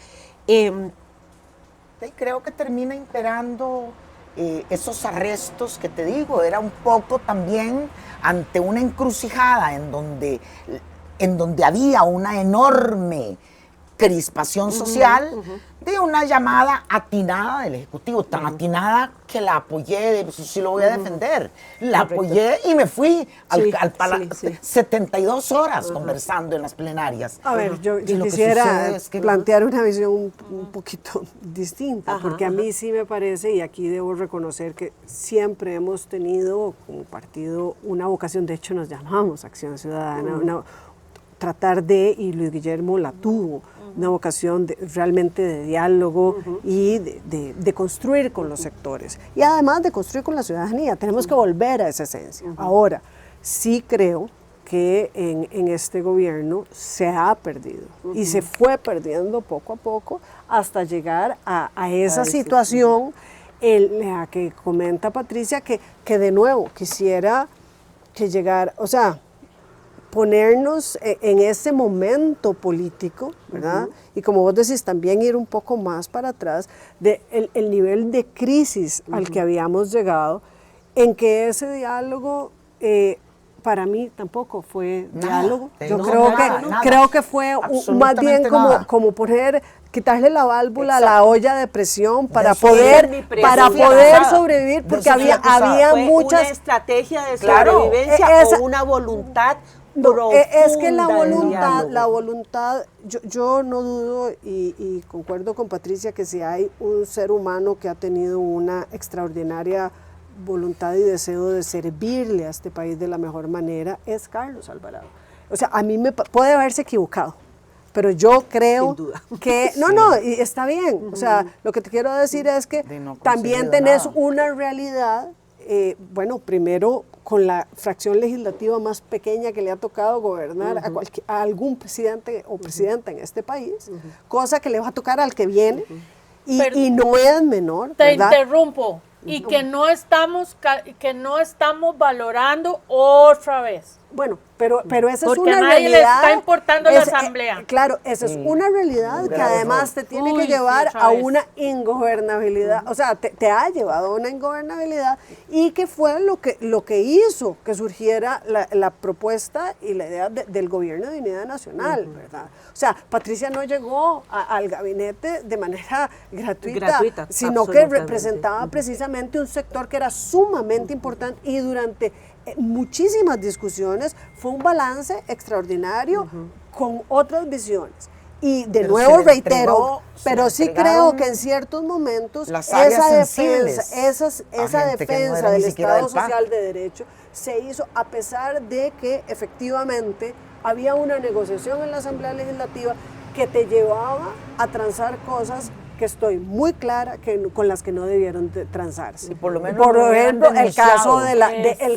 creo que termina imperando esos arrestos que te digo. Era un poco también ante una encrucijada en donde había una enorme crispación social, de una llamada atinada del Ejecutivo, tan atinada que la apoyé, eso sí lo voy a defender, la apoyé y me fui al Palacio, 72 horas conversando en las plenarias. A ver, yo quisiera plantear una visión un poquito distinta, porque a mí sí me parece, y aquí debo reconocer que siempre hemos tenido como partido una vocación, de hecho nos llamamos Acción Ciudadana, tratar de, y Luis Guillermo la tuvo, una vocación realmente de diálogo y de construir con los sectores. Y además de construir con la ciudadanía, tenemos que volver a esa esencia. Ahora, sí creo que en este gobierno se ha perdido y se fue perdiendo poco a poco hasta llegar a esa situación la que comenta Patricia, que de nuevo quisiera que llegara, o sea, ponernos en ese momento político, ¿verdad? Y como vos decís, también ir un poco más para atrás de el nivel de crisis al que habíamos llegado, en que ese diálogo para mí tampoco fue diálogo. Yo creo que fue más bien como poner, quitarle la válvula a la olla de presión para poder sobrevivir, porque había muchas... una estrategia de sobrevivencia o una voluntad profunda. Es que la voluntad, yo no dudo y concuerdo con Patricia que si hay un ser humano que ha tenido una extraordinaria voluntad y deseo de servirle a este país de la mejor manera, es Carlos Alvarado. O sea, a mí puede haberse equivocado, pero yo creo que, y está bien, o sea, lo que te quiero decir es que también tenés una realidad, bueno, primero con la fracción legislativa más pequeña que le ha tocado gobernar a algún presidente o presidenta en este país, cosa que le va a tocar al que viene, y no es menor, Te ¿verdad? interrumpo. Y que no estamos valorando otra vez. Bueno, pero esa es Porque una a nadie le realidad. está importando la asamblea. Claro, esa es una realidad que además te tiene que llevar a una ingobernabilidad. O sea, te ha llevado a una ingobernabilidad y que fue lo que hizo que surgiera la propuesta y la idea del Gobierno de Unidad Nacional, ¿verdad? O sea, Patricia no llegó al gabinete de manera gratuita, sino que representaba precisamente un sector que era sumamente importante y durante muchísimas discusiones fue un balance extraordinario con otras visiones. Y de nuevo reitero, pero sí creo que en ciertos momentos esa defensa del Estado Social de Derecho se hizo a pesar de que efectivamente había una negociación en la Asamblea Legislativa que te llevaba a transar cosas que estoy muy clara con las que no debieron transarse. Y por lo menos ejemplo, el caso de la objeción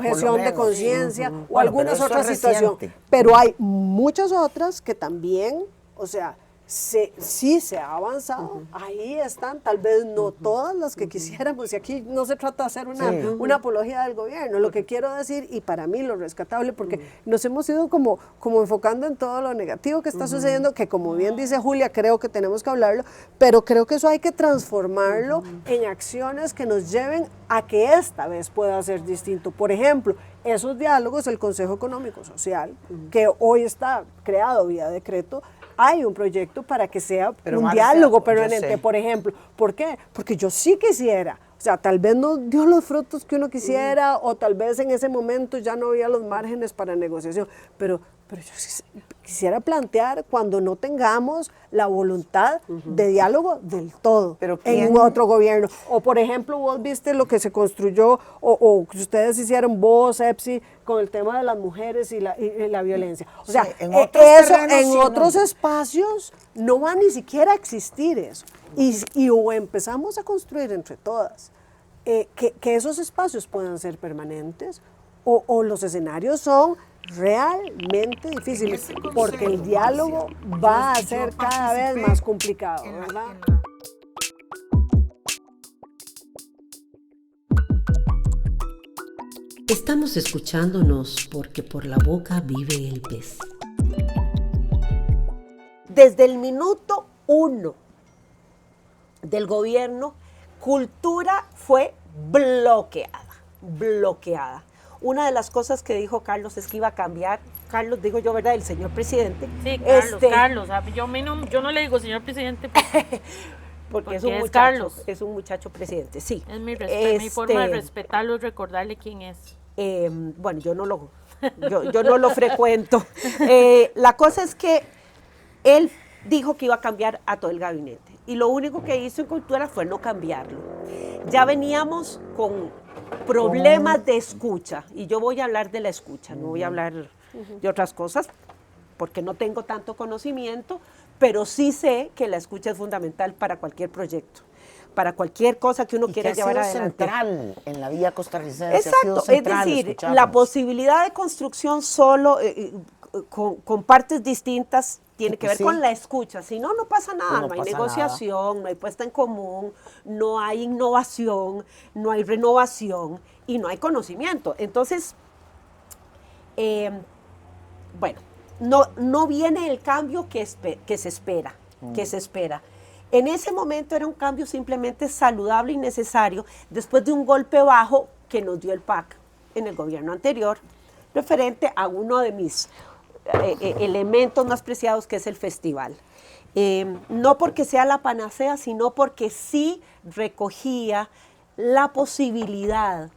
por lo de menos. conciencia o Bueno, algunas pero eso otras es situaciones. reciente. Pero hay muchas otras que también, o sea, sí se ha avanzado, ahí están, tal vez no todas las que quisiéramos, y aquí no se trata de hacer una apología del gobierno, lo que quiero decir, y para mí lo rescatable, porque nos hemos ido como enfocando en todo lo negativo que está sucediendo, que como bien dice Julia, creo que tenemos que hablarlo, pero creo que eso hay que transformarlo en acciones que nos lleven a que esta vez pueda ser distinto. Por ejemplo, esos diálogos, el Consejo Económico Social, que hoy está creado vía decreto, hay un proyecto para que sea un diálogo permanente, por ejemplo. ¿Por qué? Porque yo sí quisiera, o sea, tal vez no dio los frutos que uno quisiera, o tal vez en ese momento ya no había los márgenes para negociación, pero yo sí quisiera plantear cuando no tengamos la voluntad de diálogo del todo en otro gobierno. O por ejemplo, vos viste lo que se construyó, o que ustedes hicieron, vos, EPSI, con el tema de las mujeres y la violencia. O sea, en otros espacios no va ni siquiera a existir eso. Y o empezamos a construir entre todas que esos espacios puedan ser permanentes, o los escenarios son realmente difíciles, porque el diálogo va a ser cada vez más complicado, ¿verdad? Estamos escuchándonos porque por la boca vive el pez. Desde el minuto 1 del gobierno, cultura fue bloqueada. Una de las cosas que dijo Carlos es que iba a cambiar, Carlos, digo yo, ¿verdad? El señor presidente. Sí, Carlos. Yo no le digo señor presidente porque es un muchacho presidente, sí. Es mi forma de respetarlo, recordarle quién es. Bueno, yo no lo frecuento. La cosa es que él dijo que iba a cambiar a todo el gabinete y lo único que hizo en cultura fue no cambiarlo. Ya veníamos con problemas de escucha, y yo voy a hablar de la escucha, no voy a hablar de otras cosas, porque no tengo tanto conocimiento, pero sí sé que la escucha es fundamental para cualquier proyecto, para cualquier cosa que uno quiera llevar adelante. Central en la vida costarricense. Exacto, es decir, la posibilidad de construcción solo con partes distintas tiene que ver con la escucha, si no, no pasa nada, no hay negociación, no hay puesta en común, no hay innovación, no hay renovación y no hay conocimiento. Entonces, bueno, no viene el cambio que se espera, En ese momento era un cambio simplemente saludable y necesario después de un golpe bajo que nos dio el PAC en el gobierno anterior, referente a uno de mis elementos más preciados, que es el festival. No porque sea la panacea, sino porque sí recogía la posibilidad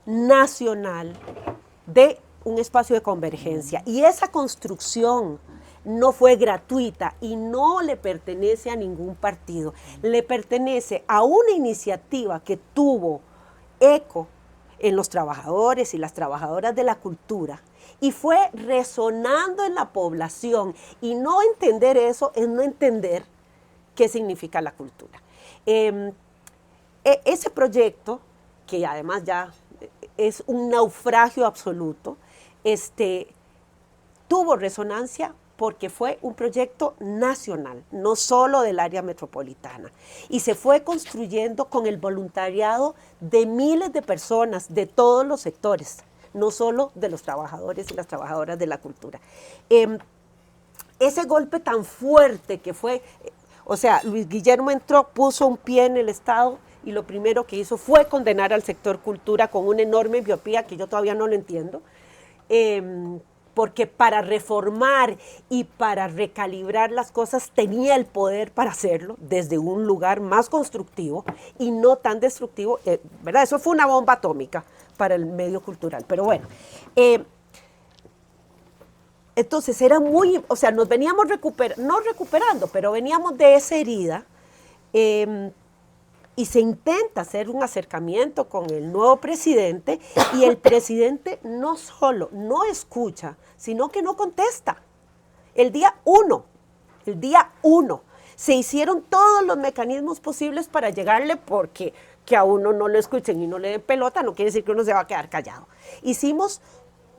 nacional de un espacio de convergencia. Y esa construcción no fue gratuita y no le pertenece a ningún partido. Le pertenece a una iniciativa que tuvo eco en los trabajadores y las trabajadoras de la cultura y fue resonando en la población. Y no entender eso es no entender qué significa la cultura. Ese proyecto, que además ya es un naufragio absoluto, tuvo resonancia porque fue un proyecto nacional, no solo del área metropolitana. Y se fue construyendo con el voluntariado de miles de personas de todos los sectores, no solo de los trabajadores y las trabajadoras de la cultura. Ese golpe tan fuerte que fue, o sea, Luis Guillermo entró, puso un pie en el Estado y lo primero que hizo fue condenar al sector cultura con una enorme miopía que yo todavía no lo entiendo, porque para reformar y para recalibrar las cosas tenía el poder para hacerlo desde un lugar más constructivo y no tan destructivo, ¿verdad? Eso fue una bomba atómica para el medio cultural, pero bueno. Entonces era muy, o sea, nos veníamos no recuperando, pero veníamos de esa herida, y se intenta hacer un acercamiento con el nuevo presidente y el presidente no solo no escucha, sino que no contesta. El día uno, se hicieron todos los mecanismos posibles para llegarle, porque que a uno no lo escuchen y no le den pelota no quiere decir que uno se va a quedar callado. Hicimos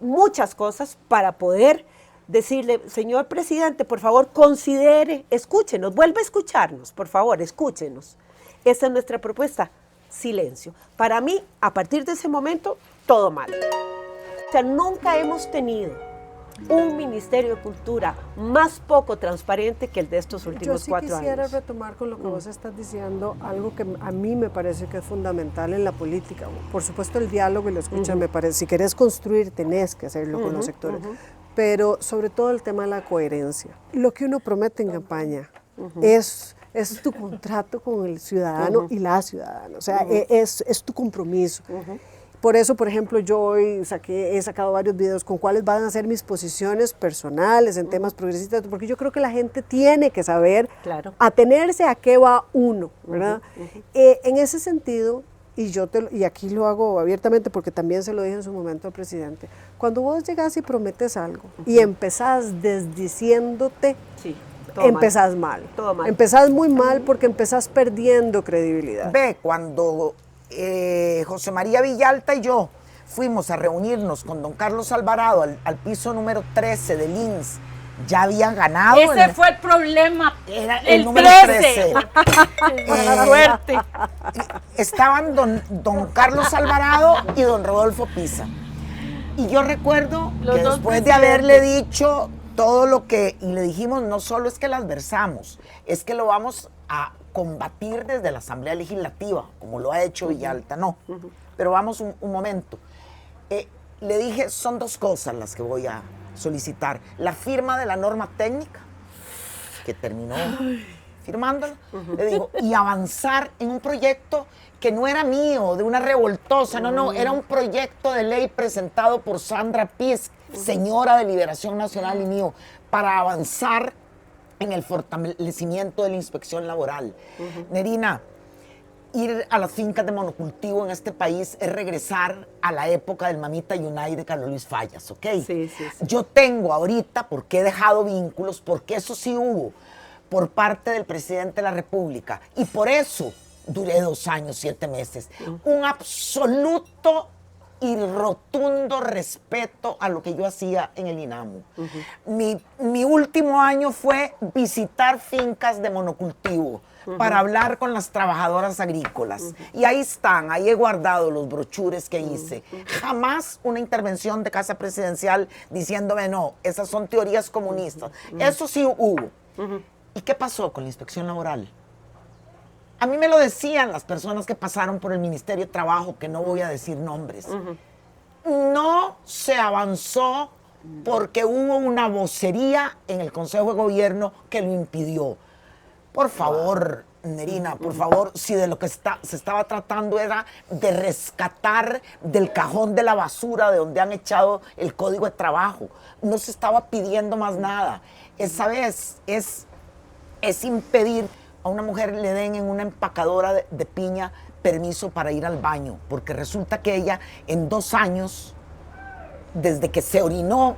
muchas cosas para poder decirle, señor presidente, por favor, considere, escúchenos, vuelva a escucharnos, por favor, escúchenos. Esa es nuestra propuesta, silencio. Para mí, a partir de ese momento, todo mal. O sea, nunca hemos tenido un Ministerio de Cultura más poco transparente que el de estos últimos 4 años. Yo sí quisiera retomar con lo que vos estás diciendo, algo que a mí me parece que es fundamental en la política. Por supuesto, el diálogo y la escucha me parece, si querés construir, tenés que hacerlo con los sectores. Pero sobre todo el tema de la coherencia. Lo que uno promete en campaña es tu contrato con el ciudadano y la ciudadana, o sea, es tu compromiso. Por eso, por ejemplo, yo hoy he sacado varios videos con cuáles van a ser mis posiciones personales en temas progresistas, porque yo creo que la gente tiene que saber atenerse a qué va uno, ¿verdad? En ese sentido, y aquí lo hago abiertamente porque también se lo dije en su momento al presidente, cuando vos llegás y prometes algo y empezás desdiciéndote, empezás mal. Empezás muy mal porque empezás perdiendo credibilidad. Ve, cuando José María Villalta y yo fuimos a reunirnos con don Carlos Alvarado al piso número 13 del INS, ya habían ganado. Ese fue el problema. Era el número 13. Suerte. Estaban don Carlos Alvarado y don Rodolfo Pisa. Y yo recuerdo que después de haberle dicho todo lo que, y le dijimos, no solo es que las versamos, es que lo vamos a combatir desde la Asamblea Legislativa, como lo ha hecho Villalta, no. Pero vamos un momento. Le dije, son 2 cosas las que voy a solicitar. La firma de la norma técnica, que terminó firmándola, le digo, y avanzar en un proyecto que no era mío, de una revoltosa, no, era un proyecto de ley presentado por Sandra Piz, señora de Liberación Nacional y mío, para avanzar en el fortalecimiento de la inspección laboral. Nerina, ir a las fincas de monocultivo en este país es regresar a la época del Mamita Yunay de Carlos Luis Fallas, ¿ok? Sí. Yo tengo ahorita, porque he dejado vínculos, porque eso sí hubo por parte del presidente de la República, y por eso duré 2 años, 7 meses, un absoluto y rotundo respeto a lo que yo hacía en el INAMU. Mi último año fue visitar fincas de monocultivo para hablar con las trabajadoras agrícolas. Y ahí están, ahí he guardado los brochures que hice. Jamás una intervención de Casa Presidencial diciéndome, no, esas son teorías comunistas. Eso sí hubo. ¿Y qué pasó con la inspección laboral? A mí me lo decían las personas que pasaron por el Ministerio de Trabajo, que no voy a decir nombres. No se avanzó porque hubo una vocería en el Consejo de Gobierno que lo impidió. Por favor, Nerina, por favor, si de lo que se estaba tratando era de rescatar del cajón de la basura de donde han echado el Código de Trabajo, no se estaba pidiendo más nada. Esa vez es impedir a una mujer le den en una empacadora de piña permiso para ir al baño, porque resulta que ella en 2 años, desde que se orinó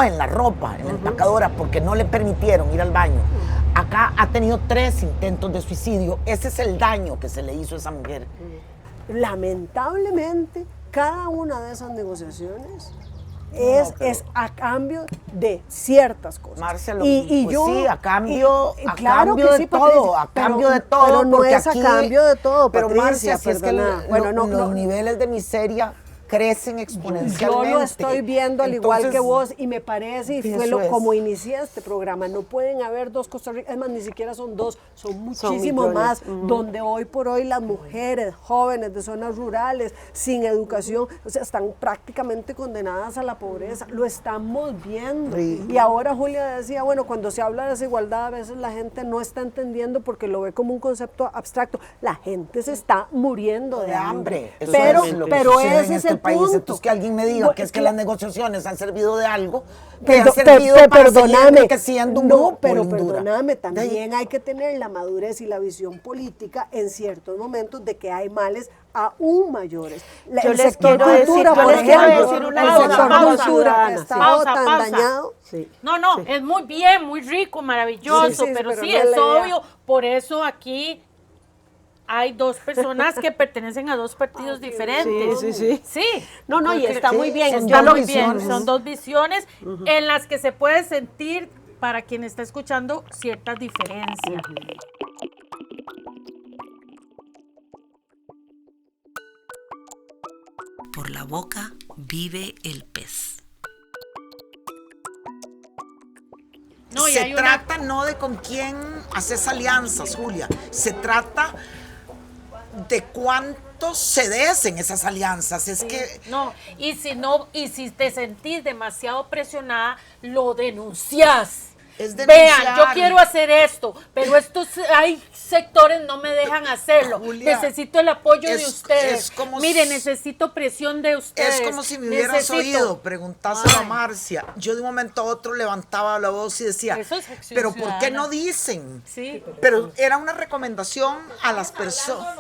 en la ropa, en la empacadora, porque no le permitieron ir al baño. Acá ha tenido 3 intentos de suicidio. Ese es el daño que se le hizo a esa mujer. Lamentablemente, cada una de esas negociaciones es a cambio de ciertas cosas. Marcia, y yo, sí, a cambio, claro cambio que de sí, todo, Patricia, a cambio de todo. Pero no porque es aquí, a cambio de todo, pero Patricia, Marcia, si es que los niveles de miseria crecen exponencialmente. Yo lo estoy viendo al igual que vos y me parece, y fue como inicié este programa, no pueden haber 2 Costa Rica, es más, ni siquiera son 2, son muchísimo más, donde hoy por hoy las mujeres jóvenes de zonas rurales, sin educación, o sea, están prácticamente condenadas a la pobreza, lo estamos viendo. Y ahora Julia decía, bueno, cuando se habla de desigualdad a veces la gente no está entendiendo porque lo ve como un concepto abstracto, la gente se está muriendo de hambre. Pero ese es el país, punto. entonces que alguien me diga que es que las negociaciones han servido de algo, que Pero, han servido para seguir enriqueciendo un grupo. Pero perdóname, también hay que tener la madurez y la visión política en ciertos momentos de que hay males aún mayores. Yo les quiero decir una el sector pausa, cultura que ha estado tan dañado. No, es muy bien, muy rico, maravilloso, pero sí, es obvio. Por eso aquí hay 2 personas que pertenecen a 2 partidos diferentes. Sí. No, y está muy bien. Está muy bien. Son 2 visiones en las que se puede sentir, para quien está escuchando, ciertas diferencias. Por la boca vive el pez. Se trata no de con quién haces alianzas, Julia. Se trata de cuánto cedes en esas alianzas. Es que y si te sentís demasiado presionada, lo denuncias. Vean, yo quiero hacer esto, pero hay sectores no me dejan hacerlo. Julia, necesito el apoyo de ustedes. Mire, necesito presión de ustedes. Es como si me hubieras oído, preguntáselo a Marcia. Yo de un momento a otro levantaba la voz y decía, pero ¿por qué no dicen? Sí. Pero era una recomendación a las personas.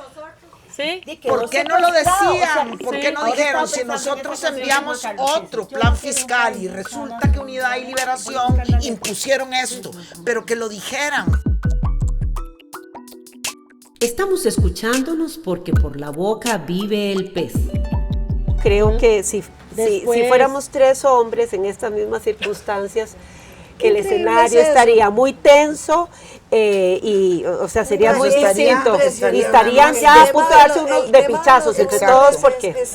¿Sí? ¿Por qué no lo decían? ¿Por qué no dijeron? Si nosotros enviamos otro plan fiscal y resulta que Unidad y Liberación impusieron esto, pero que lo dijeran. Estamos escuchándonos porque por la boca vive el pez. Creo que si fuéramos 3 hombres en estas mismas circunstancias, que el escenario estaría muy tenso o sea, sería muy distinto. Y estarían ya a punto de darse unos de pichazos entre todos porque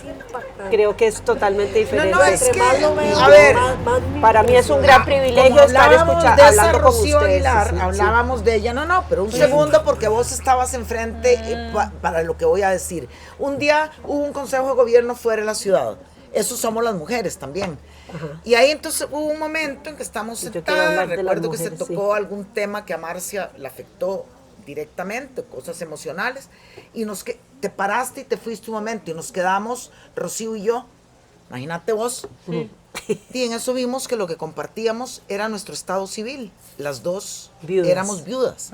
creo que es totalmente diferente. No, es que, a ver, para mí es un gran privilegio estar hablando con Rocío ustedes. Aguilar, hablábamos de ella, pero un segundo porque vos estabas enfrente para lo que voy a decir. Un día hubo un consejo de gobierno fuera de la ciudad. Eso somos las mujeres también. Y ahí entonces hubo un momento en que estamos sentadas, recuerdo que se tocó algún tema que a Marcia le afectó directamente, cosas emocionales, y te paraste y te fuiste un momento y nos quedamos, Rocío y yo, imagínate vos, y en eso vimos que lo que compartíamos era nuestro estado civil, las 2 éramos viudas,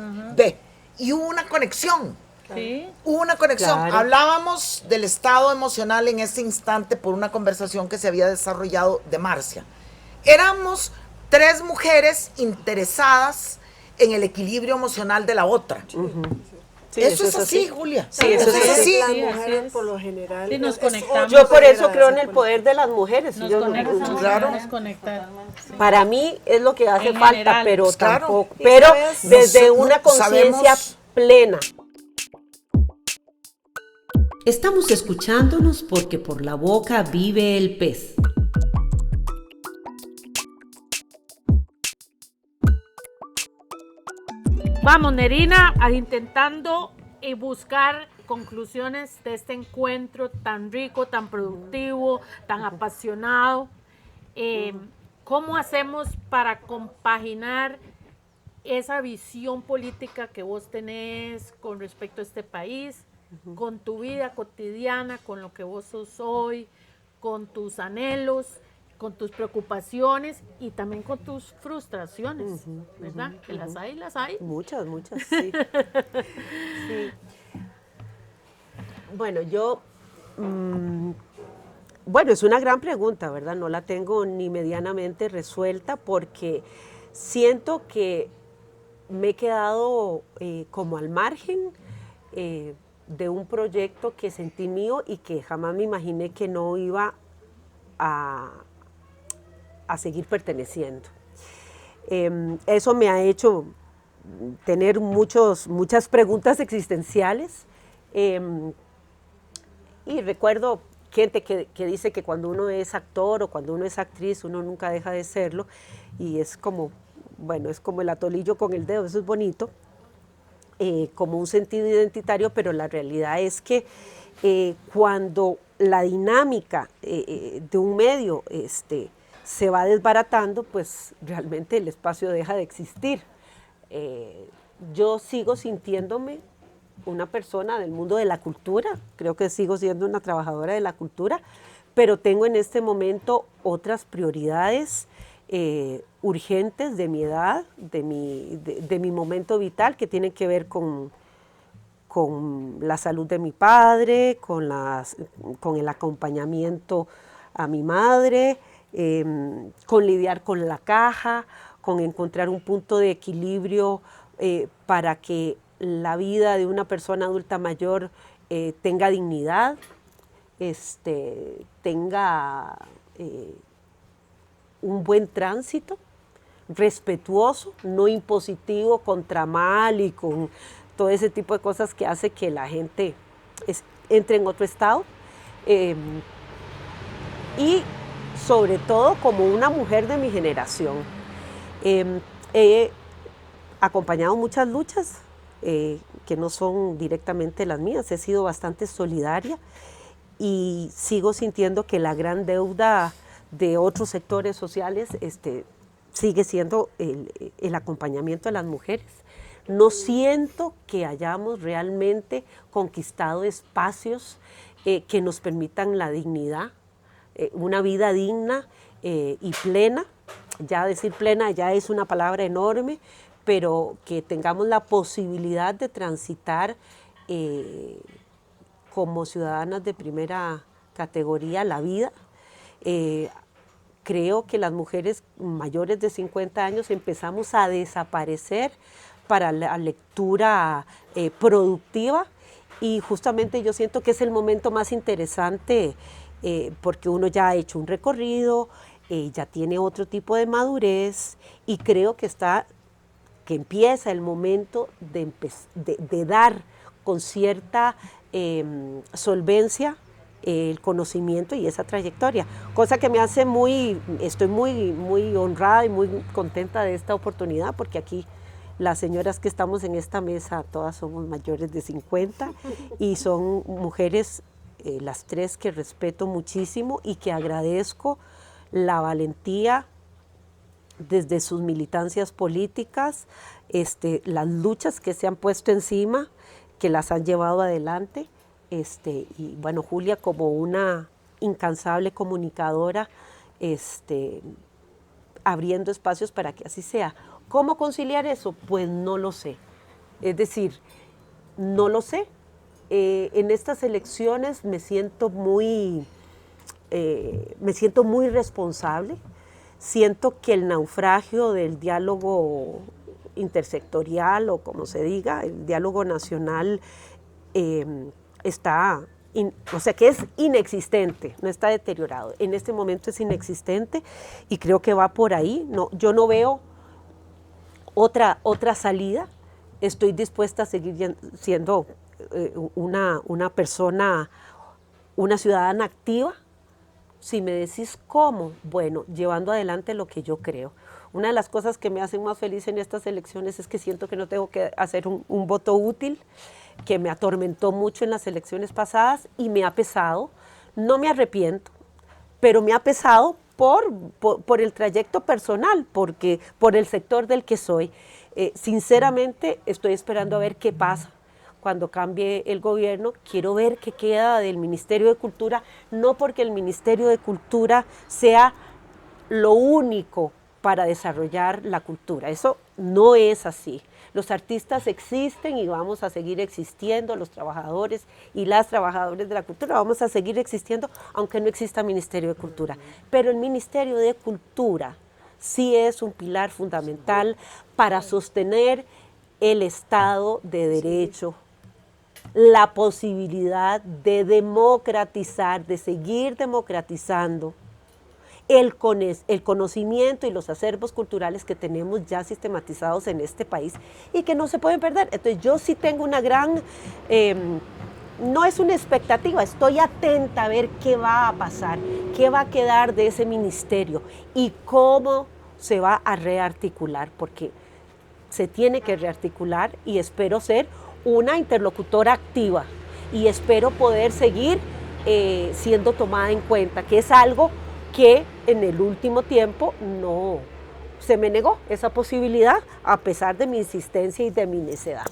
y hubo una conexión. Sí. Hubo una conexión. Claro. Hablábamos del estado emocional en ese instante por una conversación que se había desarrollado de Marcia. Éramos 3 mujeres interesadas en el equilibrio emocional de la otra. Sí, eso es así, Julia. Sí, eso es así. Las Sí, mujeres, así es. por lo general. Sí, nos es conectamos. otra Yo por eso manera creo de en el se poder de las mujeres. Nos Yo- conectamos, claro. nos conectamos. Sí. Para mí es lo que hace En falta, general. pero Pues claro. tampoco. Y Pero sabes, desde no una conciencia sabemos- plena. Estamos escuchándonos porque por la boca vive el pez. Vamos, Nerina, intentando buscar conclusiones de este encuentro tan rico, tan productivo, tan apasionado. ¿Cómo hacemos para compaginar esa visión política que vos tenés con respecto a este país, con tu vida cotidiana, con lo que vos sos hoy, con tus anhelos, con tus preocupaciones y también con tus frustraciones, ¿verdad? Que las hay. Muchas, sí. Sí. Bueno, bueno, es una gran pregunta, ¿verdad? No la tengo ni medianamente resuelta porque siento que me he quedado como al margen de un proyecto que sentí mío y que jamás me imaginé que no iba a seguir perteneciendo. Eso me ha hecho tener muchas preguntas existenciales. Y recuerdo gente que dice que cuando uno es actor o cuando uno es actriz, uno nunca deja de serlo. Y es como, bueno, es como el atolillo con el dedo, eso es bonito, como un sentido identitario, pero la realidad es que cuando la dinámica de un medio se va desbaratando, pues realmente el espacio deja de existir. Yo sigo sintiéndome una persona del mundo de la cultura, creo que sigo siendo una trabajadora de la cultura, pero tengo en este momento otras prioridades urgentes de mi edad, de mi momento vital, que tienen que ver con la salud de mi padre, con el acompañamiento a mi madre, con lidiar con la caja, con encontrar un punto de equilibrio para que la vida de una persona adulta mayor tenga dignidad, tenga un buen tránsito, respetuoso, no impositivo, contra mal y con todo ese tipo de cosas que hace que la gente entre en otro estado. Y sobre todo como una mujer de mi generación. He acompañado muchas luchas que no son directamente las mías, he sido bastante solidaria y sigo sintiendo que la gran deuda de otros sectores sociales sigue siendo el acompañamiento de las mujeres. No siento que hayamos realmente conquistado espacios que nos permitan la dignidad, una vida digna y plena. Ya decir plena ya es una palabra enorme, pero que tengamos la posibilidad de transitar como ciudadanas de primera categoría la vida. Creo que las mujeres mayores de 50 años empezamos a desaparecer para la lectura productiva y justamente yo siento que es el momento más interesante porque uno ya ha hecho un recorrido, ya tiene otro tipo de madurez y creo que empieza el momento de dar con cierta solvencia el conocimiento y esa trayectoria, cosa que me hace estoy muy honrada y muy contenta de esta oportunidad, porque aquí las señoras que estamos en esta mesa, todas somos mayores de 50 y son mujeres, las 3 que respeto muchísimo y que agradezco la valentía desde sus militancias políticas, las luchas que se han puesto encima, que las han llevado adelante, y bueno, Julia como una incansable comunicadora, abriendo espacios para que así sea. ¿Cómo conciliar eso? Pues no lo sé. Es decir, no lo sé, en estas elecciones me siento muy responsable. Siento que el naufragio del diálogo intersectorial, o como se diga, el diálogo nacional, o sea, que es inexistente, no está deteriorado. En este momento es inexistente y creo que va por ahí. No, yo no veo otra salida. Estoy dispuesta a seguir siendo una persona, una ciudadana activa. Si me decís cómo, bueno, llevando adelante lo que yo creo. Una de las cosas que me hacen más feliz en estas elecciones es que siento que no tengo que hacer un voto útil, que me atormentó mucho en las elecciones pasadas y me ha pesado. No me arrepiento, pero me ha pesado por el trayecto personal, porque por el sector del que soy. Sinceramente, estoy esperando a ver qué pasa cuando cambie el gobierno. Quiero ver qué queda del Ministerio de Cultura, no porque el Ministerio de Cultura sea lo único para desarrollar la cultura. Eso no es así. Los artistas existen y vamos a seguir existiendo, los trabajadores y las trabajadoras de la cultura vamos a seguir existiendo, aunque no exista Ministerio de Cultura. Pero el Ministerio de Cultura sí es un pilar fundamental para sostener el Estado de Derecho, la posibilidad de democratizar, de seguir democratizando el conocimiento y los acervos culturales que tenemos ya sistematizados en este país y que no se pueden perder. Entonces yo sí tengo una gran, no es una expectativa, estoy atenta a ver qué va a pasar, qué va a quedar de ese ministerio y cómo se va a rearticular, porque se tiene que rearticular y espero ser una interlocutora activa y espero poder seguir siendo tomada en cuenta, que es algo que en el último tiempo no se me negó esa posibilidad, a pesar de mi insistencia y de mi necedad.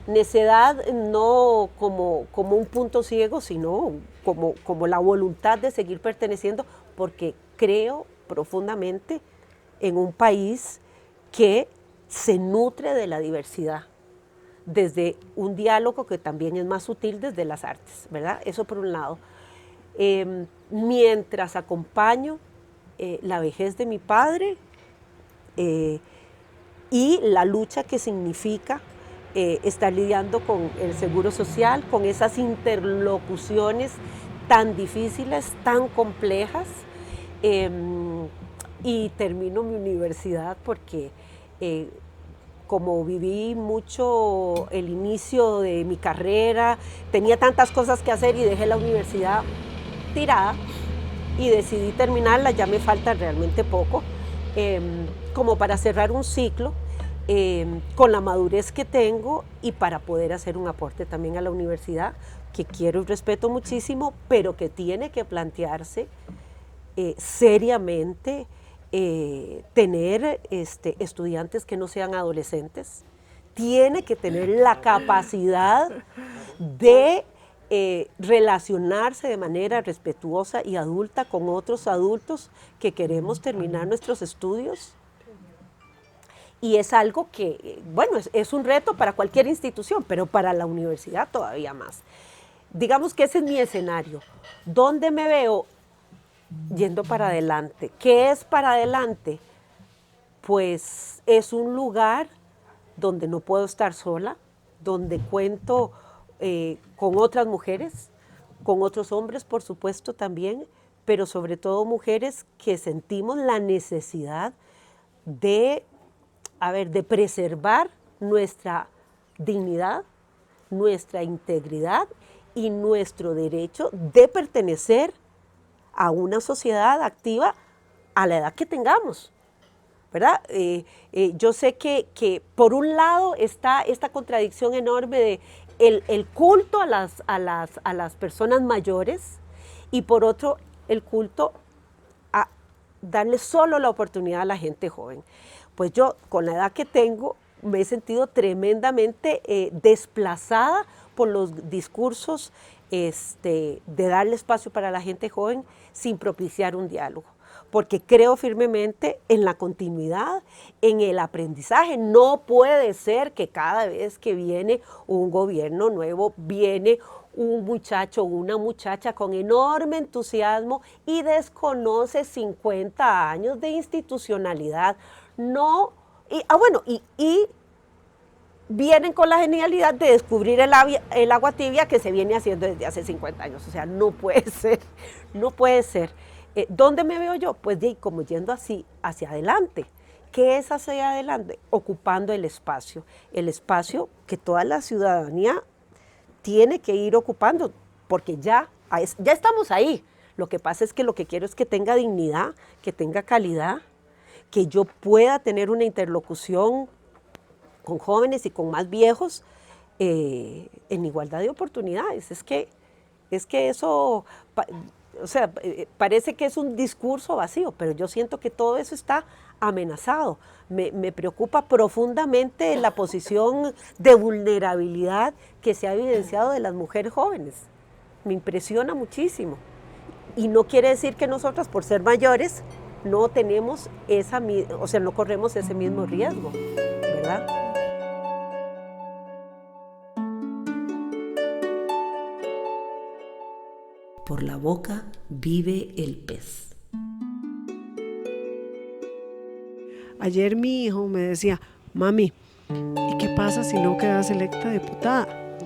Necedad no como un punto ciego, sino como la voluntad de seguir perteneciendo, porque creo profundamente en un país que se nutre de la diversidad, desde un diálogo que también es más sutil desde las artes, ¿verdad? Eso por un lado. Mientras acompaño la vejez de mi padre y la lucha que significa estar lidiando con el seguro social, con esas interlocuciones tan difíciles, tan complejas, y termino mi universidad porque como viví mucho el inicio de mi carrera, tenía tantas cosas que hacer y dejé la universidad tirada y decidí terminarla. Ya me falta realmente poco como para cerrar un ciclo con la madurez que tengo y para poder hacer un aporte también a la universidad, que quiero y respeto muchísimo, pero que tiene que plantearse seriamente tener estudiantes que no sean adolescentes. Tiene que tener la capacidad de relacionarse de manera respetuosa y adulta con otros adultos que queremos terminar nuestros estudios. Y es algo que, bueno, es un reto para cualquier institución, pero para la universidad todavía más. Digamos que ese es mi escenario. ¿Dónde me veo? Yendo para adelante. ¿Qué es para adelante? Pues es un lugar donde no puedo estar sola, donde cuento con otras mujeres, con otros hombres, por supuesto, también, pero sobre todo mujeres que sentimos la necesidad de preservar nuestra dignidad, nuestra integridad y nuestro derecho de pertenecer a una sociedad activa a la edad que tengamos, ¿verdad? Yo sé que por un lado está esta contradicción enorme de el culto a las personas mayores y por otro el culto a darle solo la oportunidad a la gente joven. Pues yo, con la edad que tengo, me he sentido tremendamente desplazada por los discursos de darle espacio para la gente joven sin propiciar un diálogo. porque creo firmemente en la continuidad, en el aprendizaje. No puede ser que cada vez que viene un gobierno nuevo, viene un muchacho o una muchacha con enorme entusiasmo y desconoce 50 años de institucionalidad. No, y vienen con la genialidad de descubrir el agua tibia que se viene haciendo desde hace 50 años. O sea, no puede ser, no puede ser. ¿Dónde me veo yo? Pues como yendo así hacia adelante. ¿Qué es hacia adelante? Ocupando el espacio que toda la ciudadanía tiene que ir ocupando, porque ya estamos ahí. Lo que pasa es que lo que quiero es que tenga dignidad, que tenga calidad, que yo pueda tener una interlocución con jóvenes y con más viejos en igualdad de oportunidades. Es que eso, parece que es un discurso vacío, pero yo siento que todo eso está amenazado. Me preocupa profundamente la posición de vulnerabilidad que se ha evidenciado de las mujeres jóvenes. Me impresiona muchísimo. Y no quiere decir que nosotras, por ser mayores, no tenemos no corremos ese mismo riesgo, ¿verdad? Por la boca vive el pez. Ayer mi hijo me decía, mami, ¿y qué pasa si no quedas electa diputada?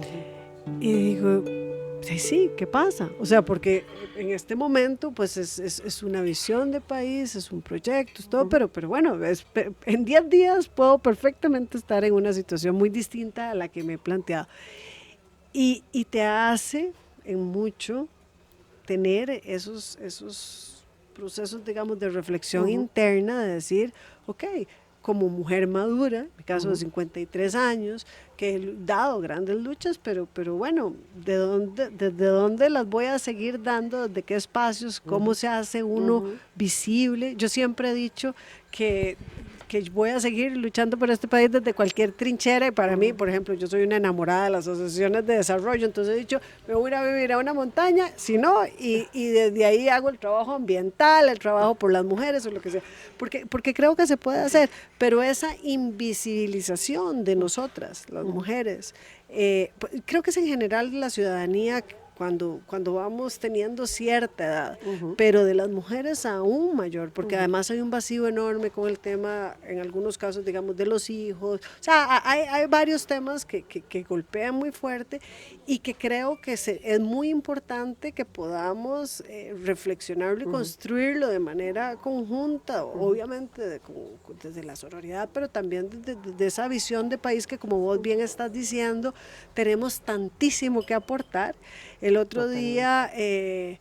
Y digo, sí, ¿qué pasa? O sea, porque en este momento pues es una visión de país, es un proyecto, es todo, pero bueno, en 10 días puedo perfectamente estar en una situación muy distinta a la que me he planteado. Y te hace en mucho tener esos procesos, digamos, de reflexión interna, de decir, ok, como mujer madura, en mi caso de 53 años, que he dado grandes luchas, pero bueno, ¿desde dónde las voy a seguir dando? ¿De qué espacios? ¿Cómo se hace uno visible? Yo siempre he dicho que voy a seguir luchando por este país desde cualquier trinchera, y para mí, por ejemplo, yo soy una enamorada de las asociaciones de desarrollo, entonces he dicho, me voy a vivir a una montaña, si no, y desde ahí hago el trabajo ambiental, el trabajo por las mujeres o lo que sea, porque creo que se puede hacer, pero esa invisibilización de nosotras, las mujeres, creo que es en general la ciudadanía cuando vamos teniendo cierta edad, pero de las mujeres aún mayor, porque además hay un vacío enorme con el tema, en algunos casos, digamos, de los hijos. O sea, hay varios temas que golpean muy fuerte y que creo que es muy importante que podamos reflexionarlo y construirlo de manera conjunta, obviamente desde la sororidad, pero también desde esa visión de país que, como vos bien estás diciendo, tenemos tantísimo que aportar. El otro día, en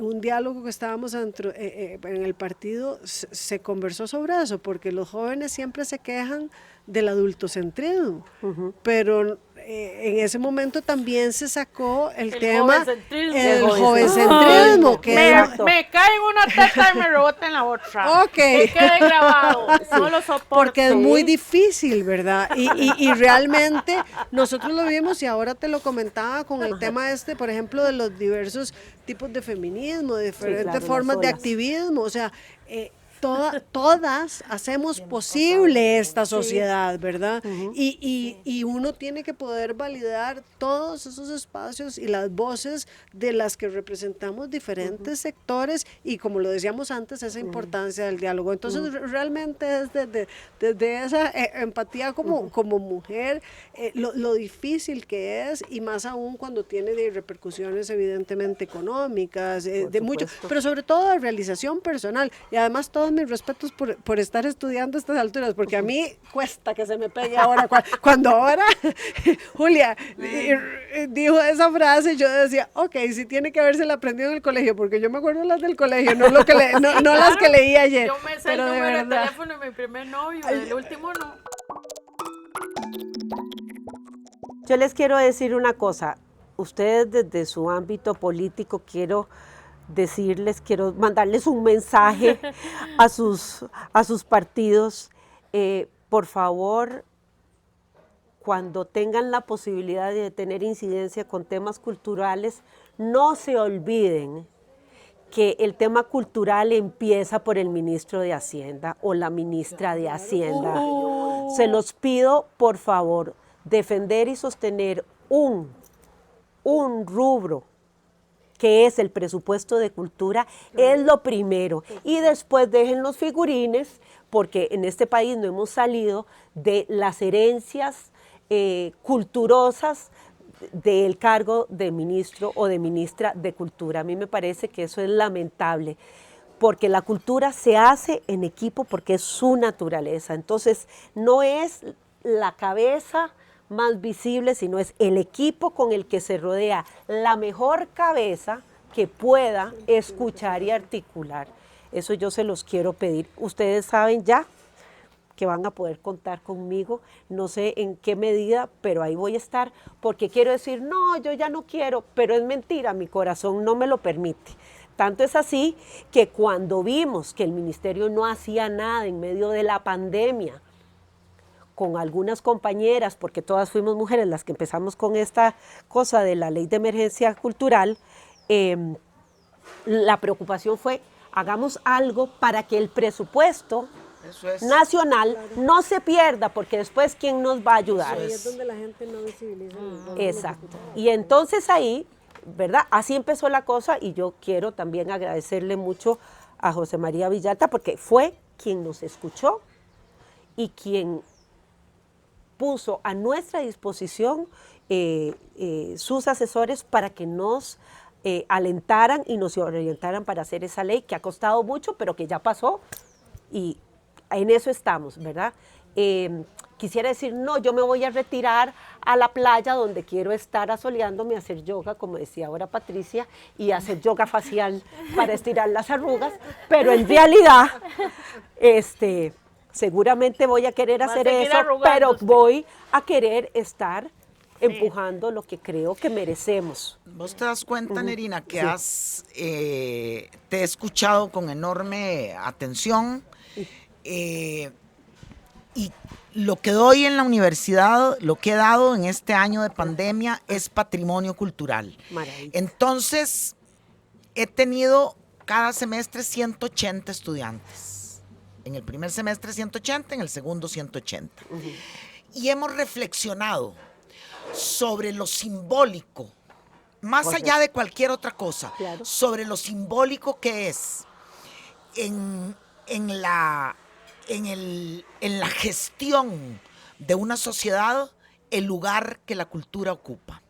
un diálogo que estábamos en el partido, se conversó sobre eso, porque los jóvenes siempre se quejan del adultocentrismo, pero en ese momento también se sacó el tema del jovencentrismo. Me cae en una teta y me rebota en la otra. Ok. Que quede grabado, no lo soporto. Porque es muy difícil, ¿verdad? Y realmente nosotros lo vimos, y ahora te lo comentaba con el tema por ejemplo, de los diversos tipos de feminismo, de diferentes formas de activismo, o sea, todas hacemos posible esta sociedad, ¿verdad? Y uno tiene que poder validar todos esos espacios y las voces de las que representamos diferentes sectores, y como lo decíamos antes, esa importancia del diálogo. Entonces, realmente es desde esa empatía como mujer, lo difícil que es, y más aún cuando tiene repercusiones evidentemente económicas, de mucho, pero sobre todo de realización personal. Y además todos mis respetos por estar estudiando a estas alturas, porque a mí cuesta que se me pegue ahora. Cuando ahora Julia dijo esa frase, yo decía, ok, sí tiene que habérsela aprendido en el colegio, porque yo me acuerdo las del colegio, no las que leí ayer. Yo me sé el número de teléfono de mi primer novio, el último no. Yo les quiero decir una cosa, ustedes desde su ámbito político, quiero mandarles un mensaje a sus partidos. Por favor, cuando tengan la posibilidad de tener incidencia con temas culturales, no se olviden que el tema cultural empieza por el ministro de Hacienda o la ministra de Hacienda. Se los pido, por favor, defender y sostener un rubro que es el presupuesto de cultura, es lo primero. Y después dejen los figurines, porque en este país no hemos salido de las herencias culturosas del cargo de ministro o de ministra de Cultura. A mí me parece que eso es lamentable, porque la cultura se hace en equipo porque es su naturaleza. Entonces, no es la cabeza más visible, sino es el equipo con el que se rodea, la mejor cabeza que pueda escuchar y articular. Eso yo se los quiero pedir. Ustedes saben ya que van a poder contar conmigo, no sé en qué medida, pero ahí voy a estar, porque quiero decir, no, yo ya no quiero, pero es mentira, mi corazón no me lo permite. Tanto es así que cuando vimos que el ministerio no hacía nada en medio de la pandemia, con algunas compañeras, porque todas fuimos mujeres las que empezamos con esta cosa de la ley de emergencia cultural, la preocupación fue, hagamos algo para que el presupuesto nacional no se pierda, porque después, ¿quién nos va a ayudar? Ahí es donde la gente no visibiliza. Exacto. Y entonces ahí, ¿verdad? Así empezó la cosa, y yo quiero también agradecerle mucho a José María Villalta, porque fue quien nos escuchó y quien puso a nuestra disposición sus asesores para que nos alentaran y nos orientaran para hacer esa ley que ha costado mucho, pero que ya pasó y en eso estamos, ¿verdad? Quisiera decir, no, yo me voy a retirar a la playa donde quiero estar asoleándome, a hacer yoga, como decía ahora Patricia, y hacer yoga facial para estirar las arrugas, pero en realidad, seguramente voy a querer hacer eso, pero voy a querer estar empujando lo que creo que merecemos. Vos te das cuenta, Nerina, que te he escuchado con enorme atención y lo que doy en la universidad, lo que he dado en este año de pandemia es patrimonio cultural. Maravilla. Entonces, he tenido cada semestre 180 estudiantes. En el primer semestre 180, en el segundo 180. Y hemos reflexionado sobre lo simbólico, más allá de cualquier otra cosa, sobre lo simbólico que es en la gestión de una sociedad el lugar que la cultura ocupa.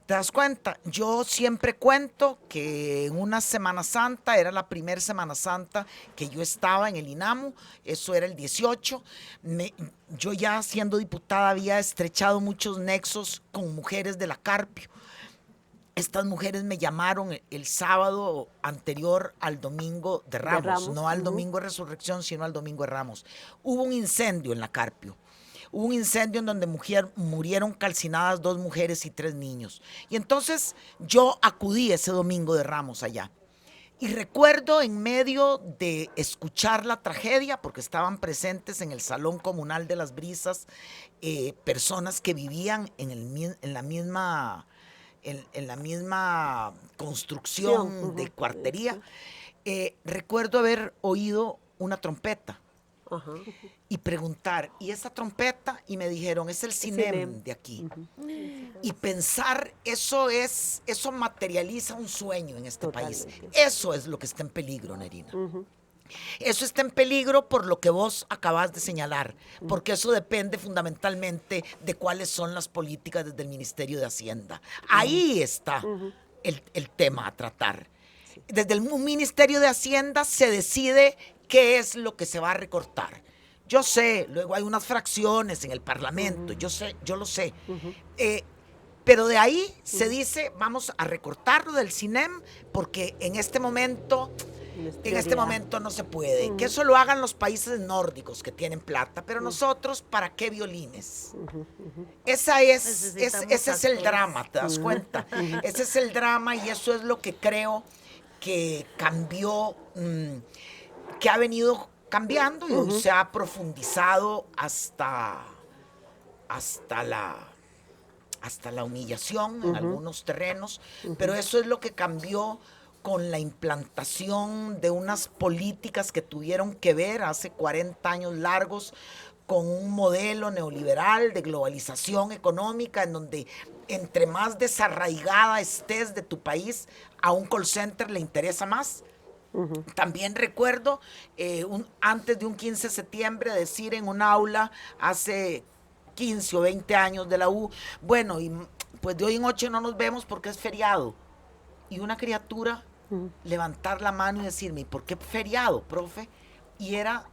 ¿Te das cuenta? Yo siempre cuento que en una Semana Santa, era la primera Semana Santa que yo estaba en el INAMU, eso era el 18, yo ya siendo diputada había estrechado muchos nexos con mujeres de la Carpio. Estas mujeres me llamaron el sábado anterior al Domingo de Ramos, no al Domingo de Resurrección, sino al Domingo de Ramos. Hubo un incendio en la Carpio. Hubo un incendio en donde murieron calcinadas 2 mujeres y 3 niños. Y entonces yo acudí ese Domingo de Ramos allá. Y recuerdo en medio de escuchar la tragedia, porque estaban presentes en el Salón Comunal de las Brisas, personas que vivían en la misma construcción de cuartería, recuerdo haber oído una trompeta. Y preguntar, ¿y esa trompeta? Y me dijeron, es el CINEM de aquí. Y pensar, eso materializa un sueño en este país. Eso es lo que está en peligro, Nerina. Eso está en peligro por lo que vos acabas de señalar, porque eso depende fundamentalmente de cuáles son las políticas desde el Ministerio de Hacienda. Ahí está el tema a tratar. Desde el Ministerio de Hacienda se decide qué es lo que se va a recortar. Yo sé, luego hay unas fracciones en el Parlamento, yo lo sé. Pero de ahí se dice, vamos a recortarlo del CINEM porque en este momento no se puede. Que eso lo hagan los países nórdicos que tienen plata, pero nosotros, ¿para qué violines? Ese es el drama, ¿te das cuenta? Ese es el drama y eso es lo que creo que cambió, que ha venido cambiando y hoy se ha profundizado hasta la humillación en algunos terrenos, pero eso es lo que cambió con la implantación de unas políticas que tuvieron que ver hace 40 años largos con un modelo neoliberal de globalización económica en donde entre más desarraigada estés de tu país, a un call center le interesa más. También recuerdo antes de un 15 de septiembre decir en un aula hace 15 o 20 años de la U, bueno, y pues de hoy en 8 no nos vemos porque es feriado. Y una criatura levantar la mano y decirme, ¿por qué feriado, profe? Y era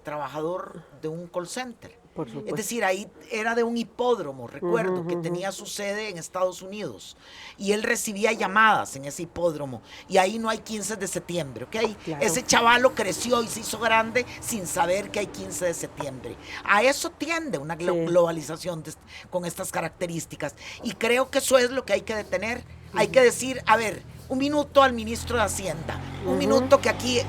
trabajador de un call center. Por supuesto. Es decir, ahí era de un hipódromo, recuerdo, que tenía su sede en Estados Unidos. Y él recibía llamadas en ese hipódromo. Y ahí no hay 15 de septiembre, ¿ok? Claro. Ese chavalo creció y se hizo grande sin saber que hay 15 de septiembre. A eso tiende una globalización con estas características. Y creo que eso es lo que hay que detener. Hay que decir, a ver, un minuto al ministro de Hacienda. Un minuto que aquí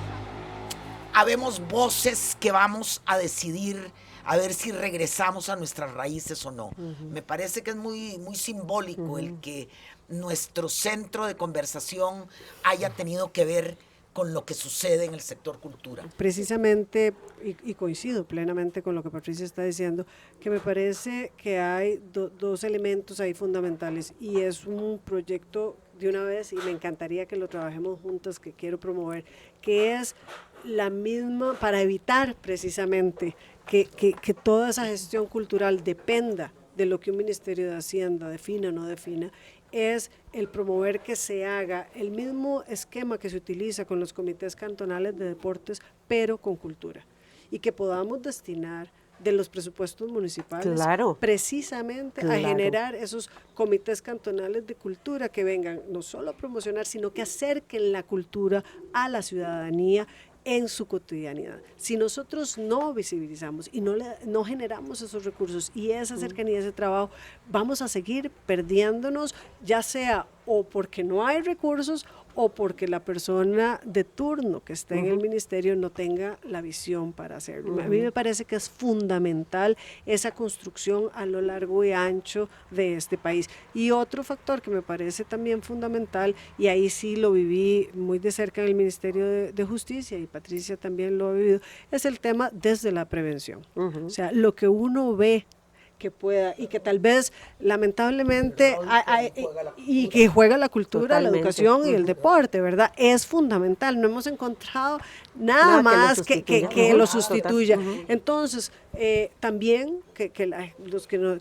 habemos voces que vamos a decidir a ver si regresamos a nuestras raíces o no. Me parece que es muy, muy simbólico el que nuestro centro de conversación haya tenido que ver con lo que sucede en el sector cultura. Precisamente, y coincido plenamente con lo que Patricia está diciendo, que me parece que hay dos elementos ahí fundamentales, y es un proyecto de una vez, y me encantaría que lo trabajemos juntas, que quiero promover, que es la misma, para evitar precisamente que toda esa gestión cultural dependa de lo que un Ministerio de Hacienda defina o no defina, es el promover que se haga el mismo esquema que se utiliza con los comités cantonales de deportes, pero con cultura, y que podamos destinar de los presupuestos municipales precisamente a generar esos comités cantonales de cultura que vengan no solo a promocionar, sino que acerquen la cultura a la ciudadanía en su cotidianidad. Si nosotros no visibilizamos y no generamos esos recursos y esa cercanía, ese trabajo, vamos a seguir perdiéndonos, ya sea o porque no hay recursos o porque la persona de turno que esté en el ministerio no tenga la visión para hacerlo. A mí me parece que es fundamental esa construcción a lo largo y ancho de este país. Y otro factor que me parece también fundamental, y ahí sí lo viví muy de cerca en el Ministerio de Justicia, y Patricia también lo ha vivido, es el tema desde la prevención. O sea, lo que uno ve que pueda, y que tal vez lamentablemente y que juega la cultura, la educación y el deporte, ¿verdad? Es fundamental, no hemos encontrado nada más que lo sustituya. Entonces, también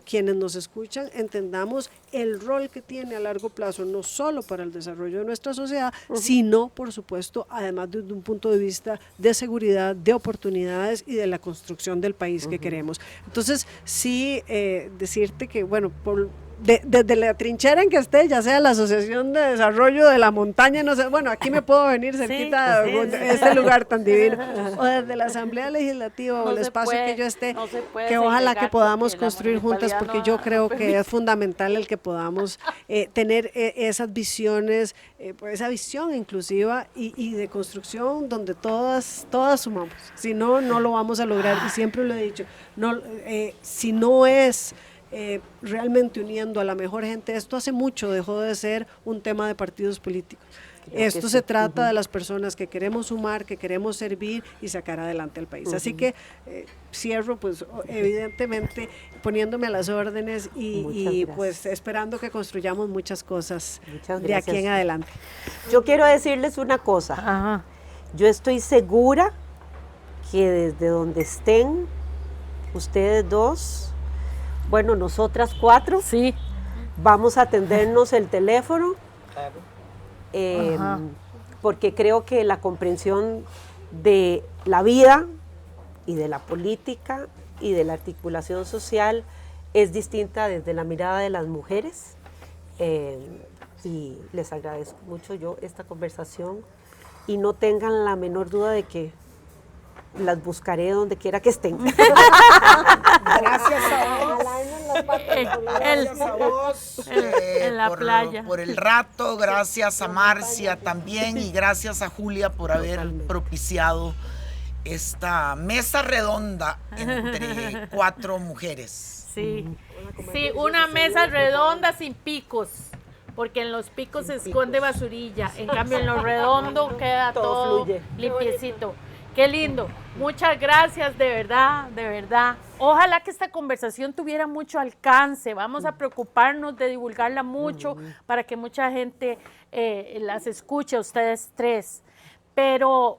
quienes nos escuchan entendamos el rol que tiene a largo plazo, no solo para el desarrollo de nuestra sociedad, sino, por supuesto, además desde un punto de vista de seguridad, de oportunidades y de la construcción del país que queremos. Entonces, sí, decirte que, bueno, desde la trinchera en que esté, ya sea la Asociación de Desarrollo de la Montaña, no sé, bueno, aquí me puedo venir cerquita de este lugar tan divino, o desde la Asamblea Legislativa o el espacio que yo esté, que ojalá que podamos construir juntas, porque yo creo que es fundamental el que podamos tener esas visiones, esa visión inclusiva y de construcción donde todas sumamos, si no, no lo vamos a lograr, y siempre lo he dicho, si no es realmente uniendo a la mejor gente. Esto hace mucho dejó de ser un tema de partidos políticos. Esto se trata de las personas que queremos sumar, que queremos servir y sacar adelante al país. Así que cierro, pues evidentemente poniéndome a las órdenes y pues esperando que construyamos muchas cosas de aquí en adelante. Yo quiero decirles una cosa. Yo estoy segura que desde donde estén ustedes dos, bueno, nosotras cuatro, vamos a atendernos el teléfono, porque creo que la comprensión de la vida y de la política y de la articulación social es distinta desde la mirada de las mujeres, y les agradezco mucho yo esta conversación, y no tengan la menor duda de que las buscaré donde quiera que estén. Gracias a vos. Gracias a vos en la playa. Por el rato, gracias a Marcia también, y gracias a Julia por haber propiciado esta mesa redonda entre 4 mujeres. Sí, una mesa redonda sin picos. porque en los picos se esconde basurilla, en cambio en lo redondo queda todo fluye. limpiecito. Qué lindo. Muchas gracias, de verdad, de verdad. Ojalá que esta conversación tuviera mucho alcance. Vamos a preocuparnos de divulgarla mucho para que mucha gente las escuche, ustedes tres. Pero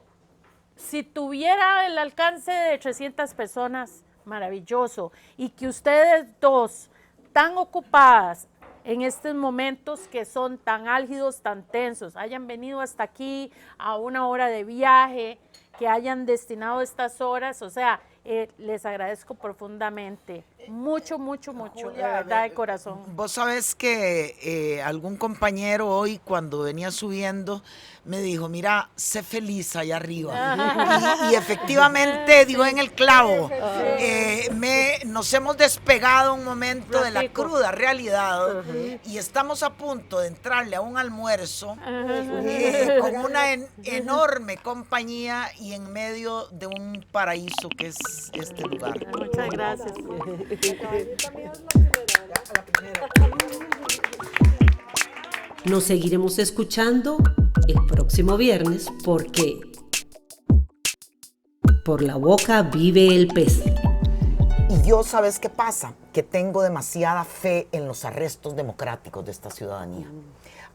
si tuviera el alcance de 300 personas, maravilloso. Y que ustedes dos, tan ocupadas en estos momentos que son tan álgidos, tan tensos, hayan venido hasta aquí a una hora de viaje, que hayan destinado estas horas, o sea, les agradezco profundamente, mucho, mucho, mucho, de verdad, de corazón. Vos sabés que algún compañero hoy cuando venía subiendo me dijo, mira, sé feliz allá arriba. Y efectivamente dio en el clavo. Nos hemos despegado un momento de la cruda realidad y estamos a punto de entrarle a un almuerzo con una enorme compañía y en medio de un paraíso que es este lugar. Muchas gracias. Nos seguiremos escuchando el próximo viernes porque por la boca vive el pez. Y yo, ¿sabes qué pasa? Que tengo demasiada fe en los arrestos democráticos de esta ciudadanía.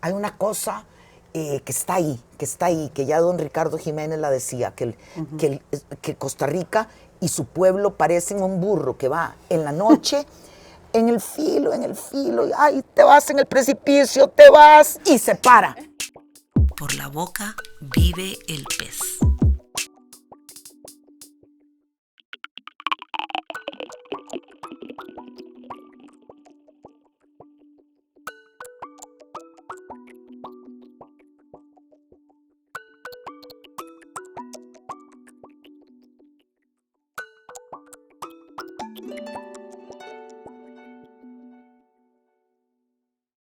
Hay una cosa que está ahí, que ya don Ricardo Jiménez la decía, que Costa Rica y su pueblo parecen un burro que va en la noche en el filo, y ay, te vas en el precipicio, te vas y se para. Por la boca vive el pez.